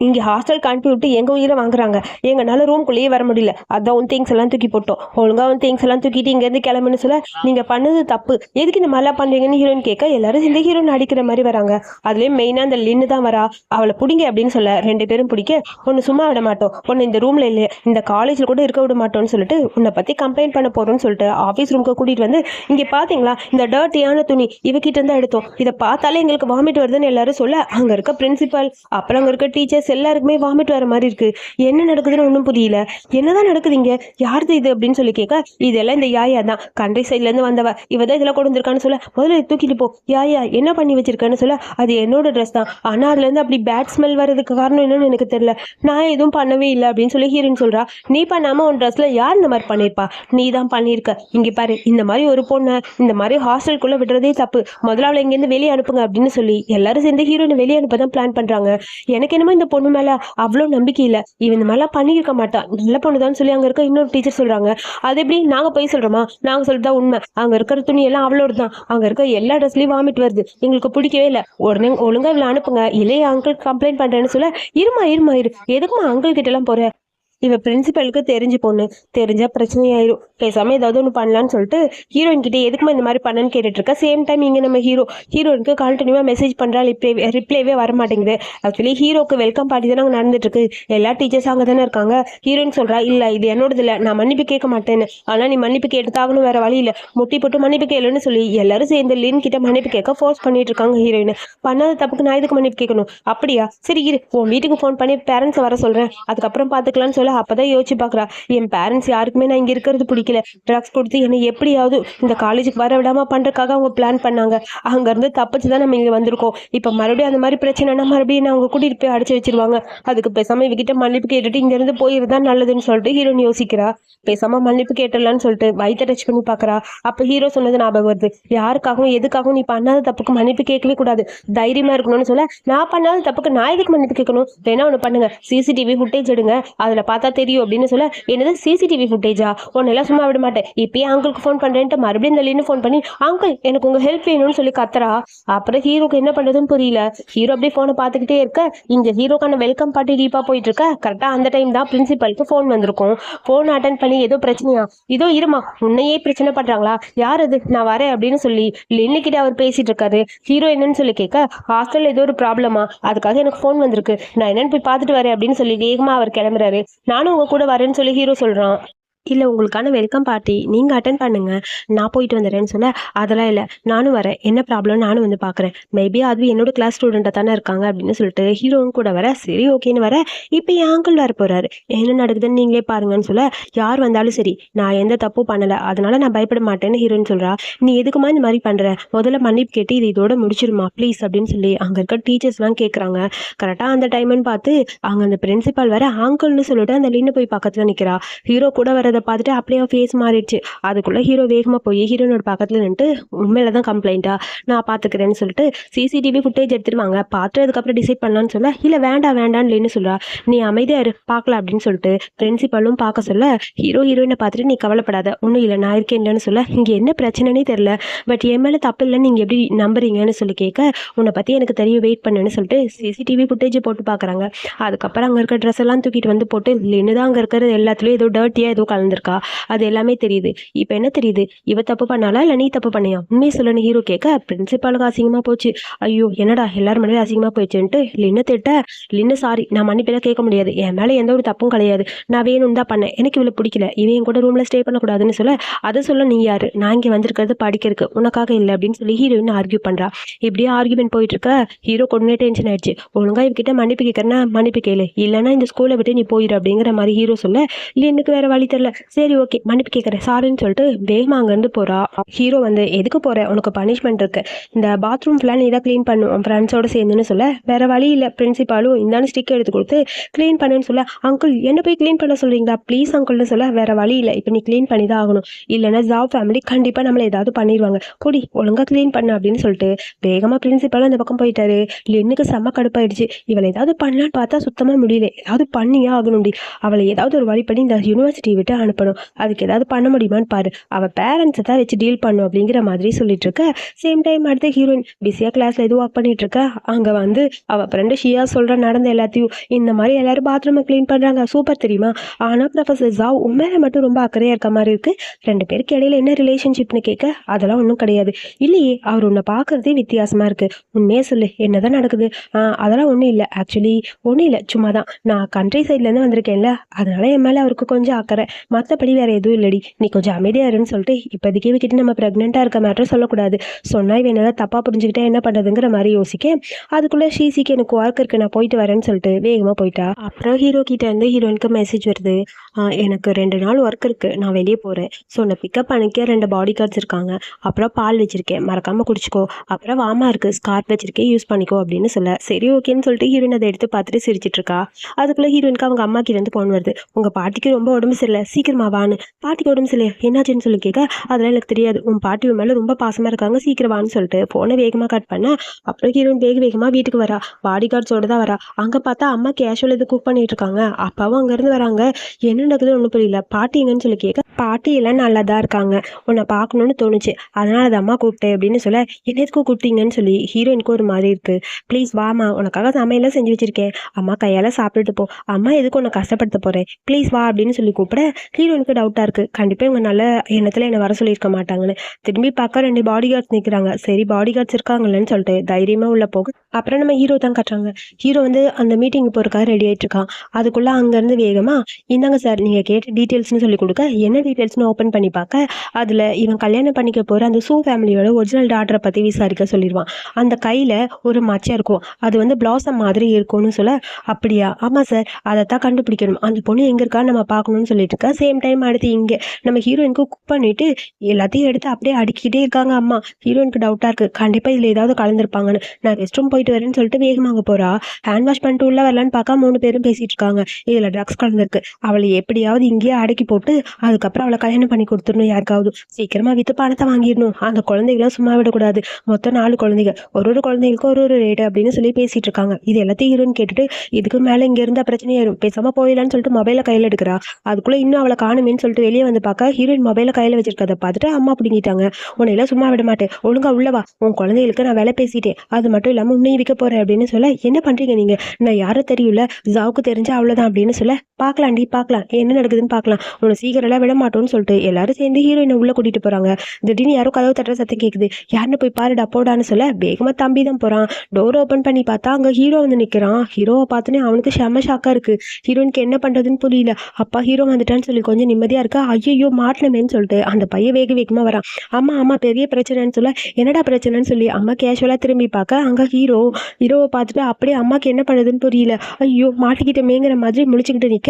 இங்கே ஹாஸ்டலுக்கு அனுப்பி விட்டு எங்கள் உயிரை வாங்குறாங்க, எங்களால் ரூம்குள்ளேயே வர முடியல, அதான் உன் திங்ஸ் எல்லாம் தூக்கி போட்டோம், ஒழுங்காக உன் திங்ஸ் எல்லாம் தூக்கிட்டு இங்கேருந்து கிளம்புன்னு சொல்ல, நீங்கள் பண்ணது தப்பு, எதுக்கு இந்த மாதிரிலாம் பண்ணுறீங்கன்னு ஹீரோயின் கேட்க, எல்லாரும் இந்த ஹீரோயின் அடிக்கிற மாதிரி வராங்க. அதுலேயும் மெயினாக அந்த லின்னு தான் வரா. அவளை பிடிங்க அப்படின்னு சொல்ல 2 பேரும் பிடிக்க, ஒன்று சும்மா விட மாட்டோம், ஒன்று இந்த ரூமில் இல்லை இந்த காலேஜில் கூட இருக்க விட மாட்டோம்னு சொல்லிட்டு உன்னை பற்றி கம்ப்ளைண்ட் பண்ண போகிறோன்னு சொல்லிட்டு ஆஃபீஸ் ரூமுக்கு கூட்டிகிட்டு வந்து, இங்கே பார்த்தீங்களா இந்த டர்ட்டியான துணி இவகிட்ட இருந்தால் எடுத்தோம், இதை பார்த்தாலே எங்களுக்கு வாமிட் வருதுன்னு எல்லாரும் சொல்ல, அங்கே இருக்க பிரின்சிபல் அப்புறம் அங்கே இருக்க டீச்சர்ஸ் எல்லாருக்குமே வாமிட் வர மாதிரி இருக்கு. என்ன நடக்குதுன்னு ஒன்றும் புரியல, என்னதான் நடக்குதுங்க, யாருது இது அப்படின்னு சொல்லி கேட்க, இதெல்லாம் இந்த யாயா தான், கண்ட்ரி சைட்ல இருந்து வந்தவ, இவதான் இதெல்லாம் கொண்டு வந்திருக்கான்னு சொல்ல, முதல்ல தூக்கிட்டு போ, யாயா என்ன பண்ணி வச்சிருக்கான்னு சொல்ல, அது என்னோட ட்ரெஸ் தான், ஆனா அதுல இருந்து அப்படி பேட் ஸ்மெல் வர்றதுக்கு காரணம் என்னன்னு எனக்கு தெரியல, நான் எதுவும் பண்ணவே இல்லை அப்படின்னு சொல்லி ஹீரோயின் சொல்றா. நீ பண்ணாம உன் ட்ரெஸ்ல யார் இந்த மாதிரி பண்ணிருப்பா, நீ தான் பண்ணிருக்க, இங்க பாரு இந்த மாதிரி ஒரு பொண்ணு இந்த மாதிரி ஹாஸ்டலுக்குள்ள விடுறதே தப்பு, முதல்ல அவளை இங்கேருந்து வெளியே அனுப்புங்க அப்படின்னு சொல்லி எல்லாரும் சேர்ந்து ஹீரோயினை வெளியே அனுப்பதான் பிளான் பண்றாங்க. எனக்கு என்னமோ இந்த பொண்ணு மேல அவ்வளோ நம்பிக்கை இல்லை, இவன் இந்த மாதிரிலாம் பண்ணியிருக்க மாட்டான், நல்ல பொண்ணுதான் சொல்லி அங்கே இருக்க இன்னொரு டீச்சர் சொல்றாங்க. அது எப்படி நாங்கள் போய் சொல்றோமா, நாங்கள் சொல்லிதான் உண்மை, அங்கே இருக்கிற துணி எல்லாம் அவளோட தான், அங்கே இருக்க எல்லா ட்ரெஸ்லையும் வாமிட் வருது, எங்களுக்கு பிடிக்கவே இல்லை, உடனே ஒழுங்கா இவ்வளோ அனுப்புங்க, இல்லையே அங்கிள் கம்ப்ளைண்ட் பண்றேன்னு சொல்ல, இருமா இரு, எதுக்குமா அங்கிள் கிட்ட எல்லாம் போற, இவ பிரின்சிபலுக்கு தெரிஞ்சு பொண்ணு, தெரிஞ்சா பிரச்சனையாயிரும், பேசாம ஏதாவது ஒன்று பண்ணலான்னு சொல்லிட்டு ஹீரோயின் கிட்டே எதுக்குமா இந்த மாதிரி பண்ணன்னு கேட்டுட்டு இருக்கா. சேம் டைம் இங்கே நம்ம ஹீரோயினுக்கு கண்டினியூவா மெசேஜ் பண்றா, ரிப்ளைவே வர மாட்டேங்குது. ஆக்சுவலி ஹீரோக்கு வெல்கம் பார்ட்டி தானே அங்கே நடந்துட்டு இருக்கு, எல்லா டீச்சர்ஸ் அங்கே தானே இருக்காங்க. ஹீரோயின் சொல்றா, இல்லை இது என்னோடது இல்லை, நான் மன்னிப்பு கேட்க மாட்டேன்னு, ஆனால் நீ மன்னிப்பு கேட்டுதாகணும், வேற வழி இல்லை, முட்டி போட்டு மன்னிப்பு கேளுன்னு சொல்லி எல்லாரும் சேர்ந்து லின் கிட்ட மன்னிப்பு கேட்க ஃபோர்ஸ் பண்ணிட்டு இருக்காங்க. ஹீரோயின் பண்ணாத தப்புக்கு நான் இதுக்கு மன்னிப்பு கேட்கணும், அப்படியா சரி இரு, உன் வீட்டுக்கு ஃபோன் பண்ணி பேரண்ட்ஸ் வர சொல்றேன், அதுக்கப்புறம் பார்த்துக்கலான்னு சொல்ல, அப்பதான் யோசிச்சு பாக்குறா, என் பேரண்ட்ஸ் யாருக்குமே நான் இங்க இருக்கிறது பிடிக்கல, ட்ரக்ஸ் கொடுத்து என்னை எப்படியாவது இந்த காலேஜுக்கு வர விடாம பண்றதுக்காக அவங்க பிளான் பண்ணாங்க, அங்க இருந்து தப்பிச்சுதான் நம்ம இங்க வந்திருக்கோம், இப்ப மறுபடியும் அந்த மாதிரி பிரச்சனைனா மறுபடியும் அவங்க கூட்டிட்டு போய் அடைச்சு வச்சிருவாங்க, அதுக்கு பேசாம இவகிட்ட மன்னிப்பு கேட்டுட்டு இங்க இருந்து போயிருந்தா நல்லதுன்னு சொல்லிட்டு ஹீரோயின் யோசிக்கிறா. பேசாம மன்னிப்பு கேட்டலான்னு சொல்லிட்டு வயிற்ற டச் பண்ணி பாக்குறா. அப்ப ஹீரோ சொன்னது ஞாபகம் வருது, யாருக்காகவும் எதுக்காகவும் நீ பண்ணாத தப்புக்கு மன்னிப்பு கேட்கவே கூடாது, தைரியமா இருக்கணும்னு சொல்ல, நான் பண்ணாத தப்புக்கு நான் எதுக்கு மன்னிப்பு கேட்கணும், வேணா ஒண்ணு பண்ணுங்க, சிசிடிவி ஃபுட்டேஜ் எடுங்க, அதுல பார்த்தா தெரியும் அப்படின்னு சொல்ல, என்னது சிசிடிவி ஃபுட்டேஜா, உன்னெல்லாம் சும்மா விட மாட்டேன், இப்பயே அங்கிளுக்கு ஃபோன் பண்றேன்ட்டு மறுபடியும் இந்த லின்னு ஃபோன் பண்ணி, அங்கிள் எனக்கு உங்க ஹெல்ப் வேணும்னு சொல்லி கத்துறா. அப்புறம் ஹீரோக்கு என்ன பண்றதுன்னு புரியல. ஹீரோ அப்படியே போனை பார்த்துக்கிட்டே இருக்க, இங்க ஹீரோக்கான வெல்கம் பார்ட்டி டீப்பா போயிட்டு இருக்க. கரெக்டா அந்த டைம் தான் பிரின்சிபலுக்கு ஃபோன் வந்திருக்கும். ஃபோன் அட்டன் பண்ணி ஏதோ பிரச்சனையா, இதோ இருமா உன்னையே பிரச்சனை பண்றாங்களா, யார் அது, நான் வரேன் அப்படின்னு சொல்லி லின்னு கிட்ட அவர் பேசிட்டு இருக்காரு. ஹீரோ என்னன்னு சொல்லி கேட்க, ஹாஸ்டல்ல ஏதோ ஒரு ப்ராப்ளமா, அதுக்காக எனக்கு ஃபோன் வந்திருக்கு, நான் என்னன்னு போய் பார்த்துட்டு வரேன் அப்படின்னு சொல்லி வேகமா அவர் கிளம்புறாரு. நானும் உங்க கூட வரேன்னு சொல்லி ஹீரோ சொல்றான். இல்லை உங்களுக்கான வெல்கம் பார்ட்டி நீங்கள் அட்டன் பண்ணுங்க, நான் போயிட்டு வந்துடுறேன்னு சொல்ல, அதெல்லாம் இல்லை நானும் வரேன், என்ன ப்ராப்ளம் நானும் வந்து பார்க்குறேன், மேபி அது என்னோட கிளாஸ் ஸ்டூடெண்ட்டாக தானே இருக்காங்க அப்படின்னு சொல்லிட்டு ஹீரோவும் கூட வர, சரி ஓகேன்னு வர. இப்போ என் ஆங்கிள் வர போகிறாரு, என்ன நடக்குதுன்னு நீங்களே பாருங்கன்னு சொல்ல, யார் வந்தாலும் சரி நான் எந்த தப்பும் பண்ணலை, அதனால நான் பயப்பட மாட்டேன்னு ஹீரோன்னு சொல்கிறா. நீ எதுக்குமா இந்த மாதிரி பண்ணுற, முதல்ல மன்னிப்பு கேட்டு இது இதோட முடிச்சிருமா ப்ளீஸ் அப்படின்னு சொல்லி அங்கே இருக்க டீச்சர்ஸ்லாம் கேட்குறாங்க. கரெக்டாக அந்த டைம்னு பார்த்து அங்கே அந்த பிரின்சிபால் வர ஆங்கிள்னு சொல்லிட்டு அந்த லின்னு போய் பக்கத்தில் நிற்கிறா. ஹீரோ கூட வர அதை பார்த்துட்டு அப்படியே ஃபேஸ் மாறிடுச்சு. அதுக்குள்ள ஹீரோ வேகமாக போய் ஹீரோனோட பக்கத்தில் நின்றுட்டு உண்மையில தான் கம்ப்ளைண்ட்டா, நான் பார்த்துக்கிறேன்னு சொல்லிட்டு சிசிடிவி ஃபுட்டேஜ் எடுத்துருவாங்க, பார்த்துட்டு அதுக்கப்புறம் டிசைட் பண்ணலான்னு சொல்ல, இல்லை வேண்டான்னு சொல்கிறா. நீ அமைதியாக இரு பார்க்கலாம் அப்படின்னு சொல்லிட்டு பிரின்சிபலும் பார்க்க சொல்ல, ஹீரோயினை பார்த்துட்டு நீ கவலைப்படாத ஒன்றும் இல்லை நான் இருக்கேன்லன்னு சொல்ல, இங்கே என்ன பிரச்சனைனே தெரில, பட் என் மேலே தப்பு இல்லைன்னு நீங்கள் எப்படி நம்புறீங்கன்னு சொல்லி கேட்க, உன்னை பற்றி எனக்கு தெரியும் வெயிட் பண்ணுன்னு சொல்லிட்டு சிசிடிவி ஃபுட்டேஜ் போட்டு பார்க்குறாங்க. அதுக்கப்புறம் அங்கே இருக்க ட்ரெஸ் எல்லாம் தூக்கிட்டு வந்து போட்டு லின்னு தான் அங்கே இருக்கிறது எல்லாத்துலேயும் ஏதோ டர்ட்டியாக ஏதோ கலந்துருக்கா, அது எல்லாமே தெரியுது. இப்போ என்ன தெரியுது, இவ தப்பு பண்ணாலா இல்லை நீ தப்பு பண்ணியா, உண்மையை சொல்லணும் ஹீரோ கேட்க, பிரின்சிபாலுக்கு அசிங்கமாக போச்சு. ஐயோ என்னடா எல்லாரும் முன்னாடி அசிங்கமாக போயிடுச்சுன்ட்டு லின்னு திட்ட, லின்னு சாரி நான் மன்னிப்பெல்லாம் கேட்க முடியாது, என் மேலே எந்த ஒரு தப்பும் கிடையாது, நான் வேணும்னு தான் பண்ணேன், எனக்கு இவ்வளோ பிடிக்கல, இவன் என் கூட ரூமில் ஸ்டே பண்ணக்கூடாதுன்னு சொல்ல, அதை சொல்ல நீ யாரு, நான் இங்கே வந்திருக்கிறது படிக்கிறதுக்கு, உனக்காக இல்லை அப்படின்னு சொல்லி ஹீரோயின் ஆர்கியூ பண்ணுறா. இப்படியே ஆர்கியூமெண்ட் போயிட்டு இருக்க ஹீரோ உடனே டென்ஷன் ஆயிடுச்சு. ஒழுங்கா இவகிட்ட மன்னிப்பு கேட்கறனா மன்னிப்பு கேளு, இல்லைன்னா இந்த ஸ்கூலை விட்டு நீ போயிடு அப்படிங்கிற மாதிரி ஹீரோ சொல்ல, இல்லை எனக்கு வேற வழி தெரியல, சரி ஓகே மன்னிப்பு கேட்கறேன் சாரின்னு சொல்லிட்டு வேகமா அங்கேருந்து போறா. ஹீரோ வந்து எதுக்கு போற, உனக்கு பனிஷ்மெண்ட் இருக்கு, இந்த பாத்ரூம் ஃபுல்லாக நீ தான் க்ளீன் பண்ணும் ஃப்ரெண்ட்ஸோட சேர்ந்துன்னு சொல்ல, வேற வழி இல்லை பிரின்சிபாலும் இந்தாலும் ஸ்டிக் எடுத்து கொடுத்து க்ளீன் பண்ணுன்னு சொல்ல, அங்கிள் என்ன போய் க்ளீன் பண்ண சொல்றீங்களா ப்ளீஸ் அங்கிள்னு சொல்ல, வேற வழி இல்லை இப்போ நீ க்ளீன் பண்ணி தான் ஆகணும், இல்லைன்னா ஜாவ் ஃபேமிலி கண்டிப்பாக நம்மளை ஏதாவது பண்ணிடுவாங்க, கூடி ஒழுங்கா க்ளீன் பண்ணு அப்படின்னு சொல்லிட்டு வேகமாக பிரின்சிபாலும் அந்த பக்கம் போயிட்டாரு. லின்னுக்கு செம்ம கடுப்பாயிடுச்சு. இவளை ஏதாவது பண்ணலான்னு பார்த்தா சுத்தமாக முடியல, ஏதாவது பண்ணியே ஆகணும்டி, அவளை ஏதாவது ஒரு வழி பண்ணி இந்த யூனிவர்சிட்டி விட்டு அனுப்பணும், அதுக்கு ஏதாவது பண்ண முடியுமான்னு பாரு, அவள் பேரண்ட்ஸை தான் வச்சு டீல் பண்ணும் அப்படிங்கிற மாதிரி சொல்லிட்டு இருக்க. சேம் டைம் அடுத்து ஹீரோயின் பிஸியாக கிளாஸில் எதுவும் ஒர்க் பண்ணிட்டு இருக்க. அங்கே வந்து அவள் ஃப்ரெண்டு ஷியா சொல்கிற நடந்த எல்லாத்தையும், இந்த மாதிரி எல்லாரும் பாத்ரூமை க்ளீன் பண்ணுறாங்க சூப்பர் தெரியுமா, ஆனால் ப்ரொஃபஸர் ஜாவ் உண்மையில மட்டும் ரொம்ப அக்கறையாக இருக்க மாதிரி இருக்கு, ரெண்டு பேருக்கு இடையில என்ன ரிலேஷன்ஷிப்னு கேட்க, அதெல்லாம் ஒன்றும் கிடையாது, இல்லையே அவர் உன்னை பார்க்குறதே வித்தியாசமாக இருக்கு, உண்மையே சொல்லு என்னதான் நடக்குது, அதெல்லாம் ஒன்றும் இல்லை ஆக்சுவலி ஒன்றும் இல்லை சும்மா தான், நான் கண்ட்ரி சைட்லேருந்து வந்திருக்கேன்ல அதனால என் மேலே அவருக்கு கொஞ்சம் அக்கறை, மற்றபடி வேற எதுவும் இல்லடி, நீ கொஞ்சம் அமைதியாக இருன்னு சொல்லிட்டு இப்போதைக்கு இவகிட்ட நம்ம ப்ரெக்னெண்ட்டாக இருக்க மேட்டர் சொல்லக்கூடாது, சொன்னால் இவன் என்னதான் தப்பாக புரிஞ்சுக்கிட்டே என்ன பண்ணுறதுங்கிற மாதிரி யோசிக்க, அதுக்குள்ளே ஷீசிக்கு எனக்கு ஒர்க் இருக்குது நான் போயிட்டு வரேன்னு சொல்லிட்டு வேகமாக போயிட்டா. அப்புறம் ஹீரோ கிட்ட இருந்து ஹீரோயினுக்கு மெசேஜ் வருது, எனக்கு 2 நாள் ஒர்க் இருக்குது நான் வெளியே போகிறேன், ஸோ நான் பிக்கப் பண்ணிக்க 2 பாடி கார்ட்ஸ் இருக்காங்க, அப்புறம் பால் வச்சுருக்கேன் மறக்காமல் குடிச்சிக்கோ, அப்புறம் வாமா இருக்குது ஸ்கார்ப் வச்சுருக்கேன் யூஸ் பண்ணிக்கோ அப்படின்னு சொல்ல, சரி ஓகேன்னு சொல்லிட்டு ஹீரோயின் அதை எடுத்து பார்த்துட்டு சிரிச்சிட்டு இருக்கா. அதுக்குள்ளே ஹீரோயினுக்கு அவங்க அம்மா கிட்டேருந்து ஃபோன் வருது, உங்கள் பாட்டிக்கு ரொம்ப உடம்பு சரியில்லை சீக்கிரமா வான்னு, பாட்டிக்கு உடம்பு சரியில்லை என்னாச்சுன்னு சொல்லி கேட்க, அதெல்லாம் எனக்கு தெரியாது உன் பாட்டி உன் மேலே ரொம்ப பாசமாக இருக்காங்க சீக்கிரம் வான்னு சொல்லிட்டு ஃபோனை வேகமாக கட் பண்ண. அப்புறம் ஹீரோயின் வேகமாக வீட்டுக்கு வரா, பாடி கார்ட்ஸோட தான் வரா. அங்கே பார்த்தா அம்மா கேஷுவல் இது குக் பண்ணிட்டு இருக்காங்க, அப்பாவும் அங்கேருந்து வராங்க, என்ன நடக்குது ஒன்றும் புரியல, பாட்டி எங்கன்னு சொல்லி கேட்க, பாட்டி எல்லாம் நல்லா தான் இருக்காங்க, உன்னை பார்க்கணுன்னு தோணுச்சு அதனால அது அம்மா கூப்பிட்டேன் அப்படின்னு சொல்ல, என்னதுக்கும் கூப்பிட்டீங்கன்னு சொல்லி ஹீரோயினுக்கு ஒரு மாதிரி இருக்கு. ப்ளீஸ் வாமா உனக்காக சமையலாம் செஞ்சு வச்சிருக்கேன், அம்மா கையால் சாப்பிட்டுட்டு போ, அம்மா எதுக்கு உன்னை கஷ்டப்படுத்த போகிறேன் ப்ளீஸ் வா அப்படின்னு சொல்லி கூப்பிட, ஹீரோயினுக்கு டவுட்டாக இருக்குது, கண்டிப்பாக இவங்க நல்ல எண்ணத்தில் என்னை வர சொல்லியிருக்க மாட்டாங்கன்னு. திரும்பி பார்க்க 2 பாடி கார்ட்ஸ் நிற்கிறாங்க, சரி பாடி கார்ட்ஸ் இருக்காங்கல்லன்னு சொல்லிட்டு தைரியமாக உள்ள போக, அப்புறம் நம்ம ஹீரோ தான் கட்டுறாங்க. ஹீரோ வந்து அந்த மீட்டிங் போகிறக்காக ரெடி ஆகிட்டு இருக்கான். அதுக்குள்ளே அங்கேருந்து வேகமாக இந்தாங்க சார் நீங்கள் கேட்ட டீட்டெயில்ஸ்னு சொல்லி கொடுக்க, என்ன டீட்டெயில்ஸ்னு ஓப்பன் பண்ணி பார்க்க, அதில் இவன் கல்யாணம் பண்ணிக்க போகிற அந்த சூ ஃபேமிலியோட ஒரிஜினல் டாட்டரை பற்றி விசாரிக்க சொல்லிடுவான். அந்த கையில் ஒரு மச்சம் இருக்கும், அது வந்து பிளாசம் மாதிரி இருக்கும்னு சொல்ல, அப்படியா ஆமாம் சார் அதை தான் கண்டுபிடிக்கணும், அந்த பொண்ணு எங்கே இருக்கான்னு நம்ம பார்க்கணும்னு சொல்லிட்டு இருக்கா. சேம் டைம் அடுத்து இங்கே நம்ம ஹீரோயினுக்கு குக் பண்ணிவிட்டு எல்லாத்தையும் எடுத்து அப்படியே அடிக்கிட்டே இருக்காங்க அம்மா. ஹீரோயினுக்கு டவுட்டாக இருக்குது, கண்டிப்பாக இதில் ஏதாவது கலந்துருப்பாங்கன்னு. நான் ரெஸ்ட் ரூம் போயிட்டு வரேன்னு சொல்லிட்டு வேகமாக போகிறா. ஹேண்ட் வாஷ் பண்ணிட்டு உள்ள வரலான்னு பார்க்க 3 பேரும் பேசிகிட்டு இருக்காங்க, இதில் ட்ரக்ஸ் கலந்துருக்கு, அவளை எப்படியாவது இங்கேயே அடக்கி போட்டு அதுக்கப்புறம் அவளை கல்யாணம் பண்ணி கொடுத்துடணும், யாருக்காவது சீக்கிரமாக விற்று பணத்தை வாங்கிடணும், அந்த குழந்தைகளாம் சும்மா விடக்கூடாது, மொத்தம் 4 குழந்தைங்க, ஒரு குழந்தைங்களுக்கும் ஒரு ரேட்டு அப்படின்னு சொல்லி பேசிகிட்டு இருக்காங்க. இது எல்லாத்தையும் ஹீரோயின் கேட்டுட்டு, இதுக்கு மேலே இங்கே இருந்தால் பிரச்சனையாயிரும் பேசாமல் போயிடலான்னு சொல்லிட்டு மொபைலை கையில் எடுக்கிறா. அதுக்குள்ளே இன்னும் அவளை காணுமேன்னு சொல்லிட்டு வெளியே வந்து பார்க்க, ஹீரோயின் மொபைலை கையில் வச்சிருக்கதை பார்த்துட்டு அம்மா பிடிங்கிட்டாங்க. உன்னையெல்லாம் சும்மா விட மாட்டேன், ஒழுங்கா உள்ளவா, உன் குழந்தைகளுக்கு நான் வேலை பேசிட்டேன், அது மட்டும் இல்லாமல் உன்னையும் விற்க போகிறேன் அப்படின்னு சொல்ல, என்ன பண்ணுறீங்க நீங்கள், நான் யாரும் தெரியல, ஜாவுக்கு தெரிஞ்சா அவ்வளோதான் அப்படின்னு சொல்ல, பார்க்கலாண்டி பார்க்கலாம் என்ன நடக்குதுன்னு பார்க்கலாம், உன்னை சீக்கிரம்லாம் விட மாட்டோம்னு சொல்லிட்டு எல்லாரும் சேர்ந்து ஹீரோயினை உள்ளே கூட்டிகிட்டு போகிறாங்க. திடீர்னு யாரும் கதவு தட்டுற சத்தம் கேட்குது, யாருன்னு போய் பாருடா போடான்னு சொல்ல, வேகமாக தம்பி தான் போகிறான். டோர் ஓப்பன் பண்ணி பார்த்தா அங்கே ஹீரோ வந்து நிற்கிறான். ஹீரோவை பார்த்தோன்னே அவனுக்கு செம்ம ஷாக்காக இருக்குது. ஹீரோயினுக்கு என்ன பண்ணுறதுன்னு புரியல. அப்பா ஹீரோ வந்துட்டான்னு சொல்லி கொஞ்சம் நிம்மதியாக இருக்கா. ஐயோ மாட்டணுமேன்னு சொல்லிட்டு அந்த பையன் வேகமாக வரான். அம்மா பெரிய பிரச்சனைன்னு சொல்ல, என்னடா பிரச்சனைன்னு சொல்லி அம்மா கேஷுவலாக திரும்பி பார்க்க, அங்கே ஹீரோவை பார்த்துட்டு அப்படியே அம்மாவுக்கு என்ன பண்ணுறதுன்னு புரியல. ஐயோ மாட்டிக்கிட்டமேங்கிற மாதிரி முழிச்சுக்கிட்டு நிற்க,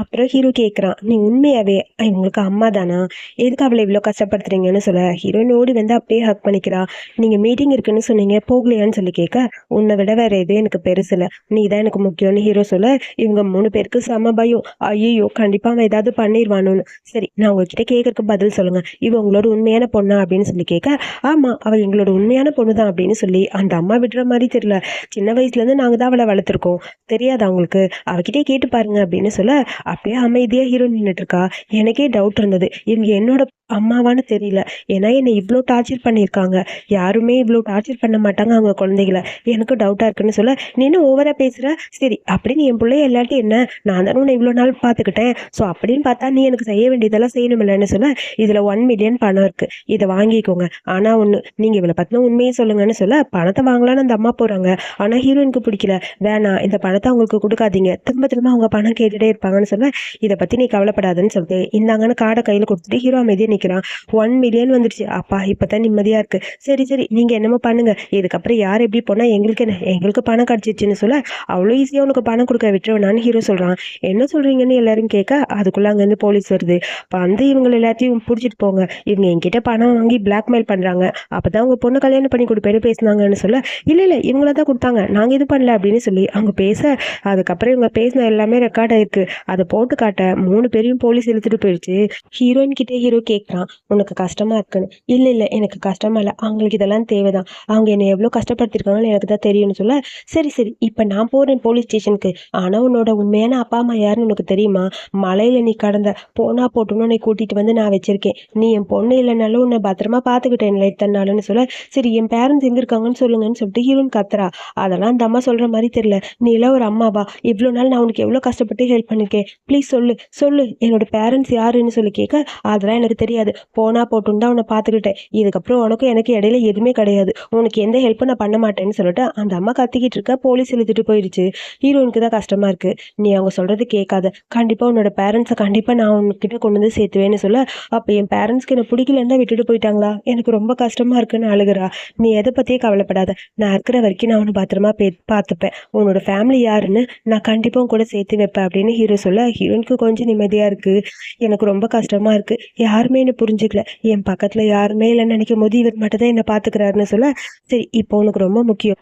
அப்புறம் ஹீரோ கேட்குறான், நீ உண்மையாவே இவங்களுக்கு அம்மா தானா, எதுக்கு அவளை இவ்வளோ கஷ்டப்படுத்துறீங்கன்னு சொல்ல, ஹீரோயின் ஓடி வந்து அப்படியே ஹக் பண்ணிக்கிறா. நீங்கள் மீட்டிங் இருக்குன்னு சொன்னீங்க போகலையான்னு சொல்லி கேட்க, உன்னை விட வேற எதுவும் எனக்கு பெருசு இல்லை, நீ தான் எனக்கு முக்கியம்னு ஹீரோ சொல்ல, இவங்க 3 பேருக்கு செம பயம். ஐயோ கண்டிப்பாக அவன் ஏதாவது பண்ணிடுவானோன்னு. சரி நான் உங்ககிட்ட கேட்கறதுக்கு பதில் சொல்லுங்கள், இவ உங்களோட உண்மையான பொண்ணா அப்படின்னு சொல்லி கேட்க, ஆமாம் அவள் எங்களோட உண்மையான பொண்ணு தான் அப்படின்னு சொல்லி அந்த அம்மா விடுற மாதிரி தெரியல, சின்ன வயசுலேருந்து நாங்கள் தான் அவளை வளர்த்துருக்கோம், தெரியாது அவங்களுக்கு, அவகிட்டே கேட்டு பாருங்க அப்படின்னு சொல்ல, அப்படியே அமைதியாக ஹீரோ நின்றுட்டு இருக்கா. எனக்கே டவுட் இருந்தது, இவங்க என்னோட அம்மாவான்னு தெரியல. ஏன்னா என்னை இவ்வளோ டார்ச்சர் பண்ணியிருக்காங்க. யாருமே இவ்வளோ டார்ச்சர் பண்ண மாட்டாங்க அவங்க குழந்தைகள. எனக்கு டவுட்டா இருக்குன்னு சொல்ல, "நீ என்ன ஓவரா பேசுற? சரி அப்படின்னு என் புள்ளைய இல்லாட்டி என்ன? நான் தானே உன்னை இவ்வளோ நாள் பார்த்துக்கிட்டேன். ஸோ அப்படின்னு பார்த்தா நீ எனக்கு செய்ய வேண்டியதெல்லாம் செய்யணுமில்லன்னு" சொல்ல, "இதில 1,000,000 பணம் இருக்கு. இத வாங்கிக்கோங்க. ஆனா ஒண்ணு, நீங்க இவள பத்தின உண்மைய சொல்லுங்கன்னு" சொல்ல, பணத்த வாங்கலான்னு அந்த அம்மா போறாங்க. ஆனா ஹீரோயினுக்கு பிடிக்கல. "வேணாம், இந்த பணத்த அவங்களுக்கு குடுக்காதீங்க. திரும்ப திரும்ப அவங்க பணம் கேட்டுட்டே இருப்பாங்கன்னு" சொல்ல, "இத பத்தி நீ கவலைப்படாதன்னு" சொல்லிட்டு, இந்தாங்கன்னு கார்ட கையில குடுத்துட்டு ஹீரோ அமைதியா நிக்கிறான். 1,000,000 வந்துருச்சு. அப்பா இப்பதான் நிம்மதியா இருக்கு. சரி, சரி நீங்க என்னமோ பண்ணுங்க. இதுக்கப்புறம் யார் எப்படி போனா எங்களுக்கு என்ன? எங்களுக்கு பணம் கிடைச்சிருச்சுன்னு சொல்ல, அவ்வளோ ஈஸியா உனக்கு பணம் குடுக்க விட்டுருவேனான்னு ஹீரோ சொல்றான். என்ன சொல்றீங்கன்னு எல்லாரும் கேட்க, அதுக்குள்ள அங்கேருந்து போலீஸ் வருது. வந்து இவங்க எல்லாத்தையும் புடிச்சிட்டு போங்க. இவங்க என்கிட்ட பணம் வாங்கி பிளாக்மெயில் பண்றாங்க. அப்பதான் உங்க பொண்ணு கல்யாணம் பண்ணி குடுப்பேன்னு பேசுனாங்கன்னு சொல்ல, இல்ல, இல்ல இவங்கள தான் குடுத்தாங்க. நாங்க எதுவும் பண்ணல அப்படின்னு சொல்லி அவங்க பேச, அதுக்கப்புறம் இவங்க பேசின எல்லாமே ரெக்கார்ட் ஆயிருக்கு. அத போட்டு காட்ட 3 பேரையும் போலீஸ் இழுத்துட்டு போயிடுச்சு. ஹீரோயின் கிட்ட ஹீரோ கேட்குறான், "உனக்கு கஷ்டமா இருக்குன்னு." "இல்ல, இல்ல எனக்கு கஷ்டமா இல்ல. அவங்களுக்கு இதெல்லாம் தேவைதான். அவங்க என்னை எவ்வளோ கஷ்டப்படுத்திருக்காங்கன்னு எனக்கு தான் தெரியும்னு" சொல்ல, "சரி, சரி இப்ப நான் போறேன் போலீஸ் ஸ்டேஷனுக்கு. ஆனா உன்னோட உண்மையான அப்பா, அம்மா யாருன்னு உனக்கு தெரியுமா? மலையில நீ கடந்த. போனா போட்டும்னு உன்னை கூட்டிட்டு வந்து நான் வச்சிருக்கேன். நீ என் பொண்ணு இல்லைனாலும் உன்னை பத்திரமா பார்த்துக்கிட்டேன்ல இத்தனை நாளுன்னு" சொல்ல, "சரி என் பேரண்ட்ஸ் எங்க இருக்காங்கன்னு சொல்லுங்கன்னு" சொல்லிட்டு ஹீரோயின் கத்துறா. அதெல்லாம் அந்த அம்மா சொல்ற மாதிரி தெரியல. "நீ எல்லாம் ஒரு அம்மாவா? இவ்வளோ நாள் நான் உனக்கு எவ்வளோ கஷ்டப்பட்டு ஹெல்ப் பண்ணிருக்கேன். ப்ளீஸ் சொல்லு, சொல்லு என்னோட பேரண்ட்ஸ் யாருன்னு சொல்லி கேட்க, அதெல்லாம் எனக்கு தெரியாது. போனா போட்டுன்னு தான் உன்னை பார்த்துக்கிட்டேன். இதுக்கப்புறம் உனக்கும் எனக்கு இடையில எதுவுமே கிடையாது. உனக்கு எந்த ஹெல்ப்பும் நான் பண்ண மாட்டேன்னு சொல்லிட்டு அந்த அம்மா கத்திக்கிட்டு இருக்க. போலீஸ் இழுத்துட்டு போயிடுச்சு. ஹீரோயினுக்கு தான் கஷ்டமா இருக்கு. "நீ அவங்க சொல்றது கேட்காத. கண்டிப்பா உன்னோட பேரண்ட்ஸை கண்டிப்பா நான் உன்கிட்ட கொண்டு வந்து சேர்த்துவேன்னு" சொல்ல, அப்ப என் பேரண்ட்ஸ்க்கு என்ன பிடிக்கலன்னு தான் விட்டுட்டு போயிட்டாங்களா? எனக்கு ரொம்ப கஷ்டமா இருக்குன்னு அழுகுறா. "நீ எதை பத்தியே கவலைப்படாத. நான் இருக்கிற வரைக்கும் நான் உன்னை பத்திரமா பார்த்துப்பேன். உன்னோட ஃபேமிலி யாருன்னு நான் கண்டிப்பா உன் கூட சேர்த்து வைப்பேன்" அப்படின்னு ஹீரோ சொல்ல, ஹீரோயினுக்கு கொஞ்சம் நிம்மதியா இருக்கு. எனக்கு ரொம்ப கஷ்டமா இருக்கு. யாருமே என்ன புரிஞ்சுக்கல. என் பக்கத்துல யாருமே இல்லன்னு நினைக்கும்போது, இவர் மட்டும் தான் என்ன பார்த்துக்கிறாருன்னு சொல்ல, சரி இப்போ உனக்கு ரொம்ப முக்கியம்.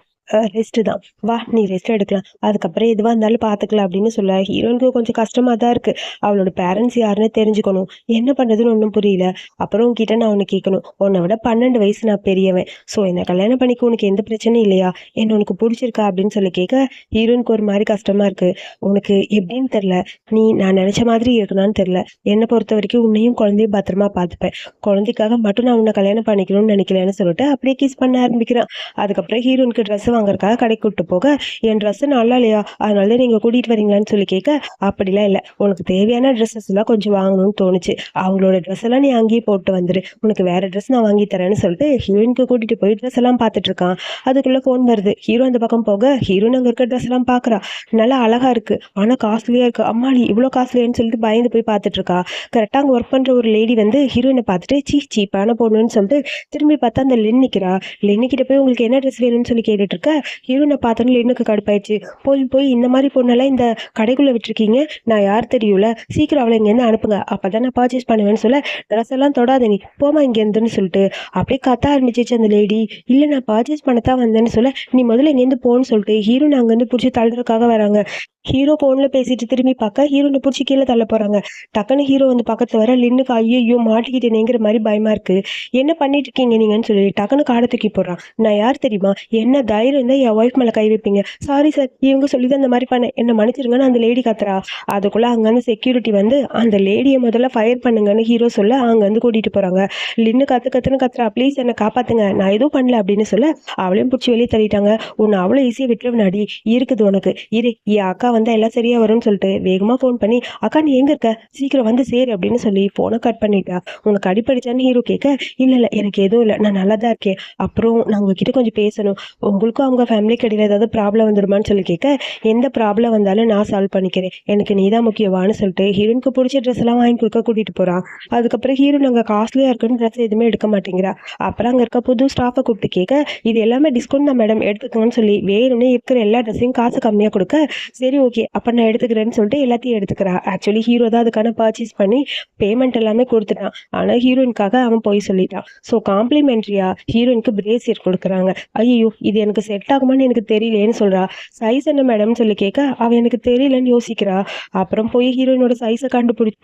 ரெஸ்ட்டு தான். வா நீ ரெஸ்ட் எடுக்கலாம். அதுக்கப்புறம் எதுவா இருந்தாலும் பார்த்துக்கலாம் அப்படின்னு சொல்ல, ஹீரோயினுக்கு கொஞ்சம் கஷ்டமா தான் இருக்கு. அவளோட பேரண்ட்ஸ் யாருன்னு தெரிஞ்சுக்கணும். என்ன பண்றதுன்னு ஒண்ணும் புரியல. அப்புறம் உன்கிட்ட நான் ஒண்ணு கேட்கணும். உன்னை விட 12 வயசு நான் பெரியவன். ஸோ என்ன கல்யாணம் பண்ணிக்க உனக்கு எந்த பிரச்சனையும் இல்லையா? என்ன உனக்கு புடிச்சிருக்கா? அப்படின்னு சொல்லி கேட்க, ஹீரோயினுக்கு ஒரு மாரி கஷ்டமா இருக்கு. உனக்கு எப்படின்னு தெரியல. நீ நான் நினைச்ச மாதிரி இருக்கணும்னு தெரியல. என்ன பொறுத்தவரைக்கும் உன்னையும் குழந்தையும் பத்திரமா பார்த்துப்பேன். குழந்தைக்காக மட்டும் நான் உன்னை கல்யாணம் பண்ணிக்கணும்னு நினைக்கலன்னு சொல்லிட்டு அப்படியே கிஸ் பண்ண ஆரம்பிக்கிறான். அதுக்கப்புறம் ஹீரோயினுக்கு ட்ரெஸ் வாங்குறதுக்காக கடைக்கு கூட்டு போக, "என் ட்ரெஸ் நல்லா இல்லையா? அதனால தான் நீங்க கூட்டிட்டு வரீங்களான்னு" சொல்லி கேட்க, "அப்படிலாம் இல்ல. உனக்கு தேவையான ட்ரெஸ்ஸஸ் எல்லாம் கொஞ்சம் வாங்கணும்னு தோணுச்சு. அவங்களோட ட்ரெஸ் எல்லாம் நீ அங்கேயே போட்டு வந்துரு. உனக்கு வேற ட்ரெஸ் நான் வாங்கி தரேன்னு" சொல்லிட்டு ஹீரோயினுக்கு கூட்டிட்டு போய் ட்ரெஸ் எல்லாம் பார்த்துட்டு இருக்கான். அதுக்குள்ள ஃபோன் வருது. ஹீரோ அந்த பக்கம் போக, ஹீரோயின் அங்க இருக்க ட்ரெஸ் எல்லாம் பார்க்குறா. நல்லா அழகா இருக்கு. ஆனா காஸ்ட்லியா இருக்கு. அம்மாடி இவ்வளோ காஸ்ட்லியான்னு சொல்லிட்டு பயந்து போய் பார்த்துட்டு இருக்கா. கரெக்டா அங்க ஒர்க் பண்ற ஒரு லேடி வந்து ஹீரோயினை பார்த்துட்டு, சீப்பான பொண்ணுன்னு சொல்லிட்டு திரும்பி பார்த்தா அந்த லின் நிக்கிறா. லின்னு கிட்ட போய், "உங்களுக்கு என்ன ட்ரெஸ் வேணும்னு" சொல்லி கேட்டுட்டு இருக்க, ஹீரோயினை பார்த்தோன்னு லின்னுக்கு கடுப்பாயிடுச்சு. "போய் போய் இந்த மாதிரி பொண்ணெல்லாம் இந்த கடைக்குள்ள விட்டுருக்கீங்க. நான் யார் தெரியும்ல. சீக்கிரம் அவளை இங்கேருந்து அனுப்புங்க. அப்பதான் நான் பர்ச்சேஸ் பண்ணுவேன்னு" சொல்ல, "ட்ரெஸ் எல்லாம் தொடாத நீ. போமா இங்கேருந்துன்னு" சொல்லிட்டு அப்படியே கத்த ஆரம்பிச்சிச்சு அந்த லேடி. "இல்ல நான் பர்ச்சேஸ் பண்ணத்தான் வந்தேன்னு" சொல்ல, "நீ முதல்ல இங்கேருந்து போன்னு" சொல்லிட்டு ஹீரோயின் அங்கேருந்து பிடிச்சி தள்ளுறதுக்காக வராங்க. ஹீரோ ஃபோன்ல பேசிட்டு திரும்பி பார்க்க, ஹீரோயினை பிடிச்சி கீழே தள்ள போறாங்க. டக்குன்னு ஹீரோ வந்து பக்கத்துல வர, லின்னுக்கு ஐயையோ மாட்டிக்கிட்டேனேங்கிற மாதிரி பயமா இருக்கு. "என்ன பண்ணிட்டு இருக்கீங்க நீங்கன்னு" சொல்லி டக்குன்னு காடை தூக்கி போடுறான். "நான் யார் தெரியுமா? என்ன தைரியம் இருந்தா என் ஒய்ஃப் மேல கை வைப்பீங்க? சாரி சார், இவங்க சொல்லி தான் இந்த மாதிரி பண்ணேன். என்ன மன்னிச்சிருங்கன்னு" அந்த லேடி கத்துறா. அதுக்குள்ள அங்கேருந்து செக்யூரிட்டி வந்து, "அந்த லேடியை முதல்ல ஃபயர் பண்ணுங்கன்னு" ஹீரோ சொல்ல, அங்கேருந்து கூட்டிட்டு போறாங்க. லின்னு கத்துன்னு கத்துறா, "ப்ளீஸ் என்னை காப்பாத்துங்க. நான் எதுவும் பண்ணல" அப்படின்னு சொல்ல, அவளையும் பிடிச்சி வெளியே தள்ளிட்டாங்க. "உன்னை அவ்வளோ ஈஸியா விட்டுருவனாடி? இருக்குது உனக்கு. இரு என் அக்கா வந்தா எல்லாம் சரியா வரும்னு" சொல்லிட்டு வேகமா ஃபோன் பண்ணி, "அக்கா நீ எங்க இருக்க? சீக்கிரம் வந்து சேரு" அப்படின்னு சொல்லி ஃபோனை கட் பண்ணிட்டா. "உனக்கு அடிபட்டுச்சான்னு" ஹீரோ கேட்க, "இல்ல இல்ல எனக்கு எதுவும் இல்லை. நான் நல்லா தான் இருக்கேன். அப்புறம் நான் உங்ககிட்ட கொஞ்சம் பேசணும். உங்களுக்கும் அவங்க ஃபேமிலிக்கு இடையில ஏதாவது ப்ராப்ளம் வந்துருமான்னு" சொல்லி கேட்க, "எந்த ப்ராப்ளம் வந்தாலும் நான் சால்வ் பண்ணிக்கிறேன். எனக்கு நீ தான் முக்கியவான்னு" சொல்லிட்டு ஹீரோனுக்கு பிடிச்ச ட்ரெஸ் எல்லாம் வாங்கி கொடுக்க கூட்டிட்டு போறான். அதுக்கப்புறம் ஹீரோயின் அங்க காஸ்ட்லியா இருக்குன்னு ட்ரெஸ் எதுவுமே எடுக்க மாட்டேங்கிறா. அப்புறம் அங்க இருக்க புது ஸ்டாஃபை கூப்பிட்டு கேட்க, "இது எல்லாமே டிஸ்கவுண்ட் தான் மேடம், எடுத்துக்கோங்கன்னு" சொல்லி வேணும்னே இருக்கிற எல்லா ட்ரெஸ்ஸையும் காசு கம்மியா கொடுக்க, "சரி ஓகே அப்ப நான் எடுத்துக்கிறேன்னு" சொல்லிட்டு எல்லாத்தையும் எடுத்துக்கிறா. ஆக்சுவலி ஹீரோ தான் அதுக்கான பர்ச்சேஸ் பண்ணி பேமெண்ட் எல்லாமே கொடுத்துட்டான். ஆனா ஹீரோயினுக்காக அவன் போய் சொல்லிட்டான். ஸோ காம்ப்ளிமெண்ட்ரியா ஹீரோயினுக்கு பிரேசியர் கொடுக்குறாங்க. ஐயோ இது எனக்கு செட் ஆகுமான்னு எனக்கு தெரியலேன்னு சொல்கிறா. சைஸ் என்ன மேடம்னு சொல்லி கேட்க அவள் எனக்கு தெரியலன்னு யோசிக்கிறா. அப்புறம் போய் ஹீரோயினோட சைஸை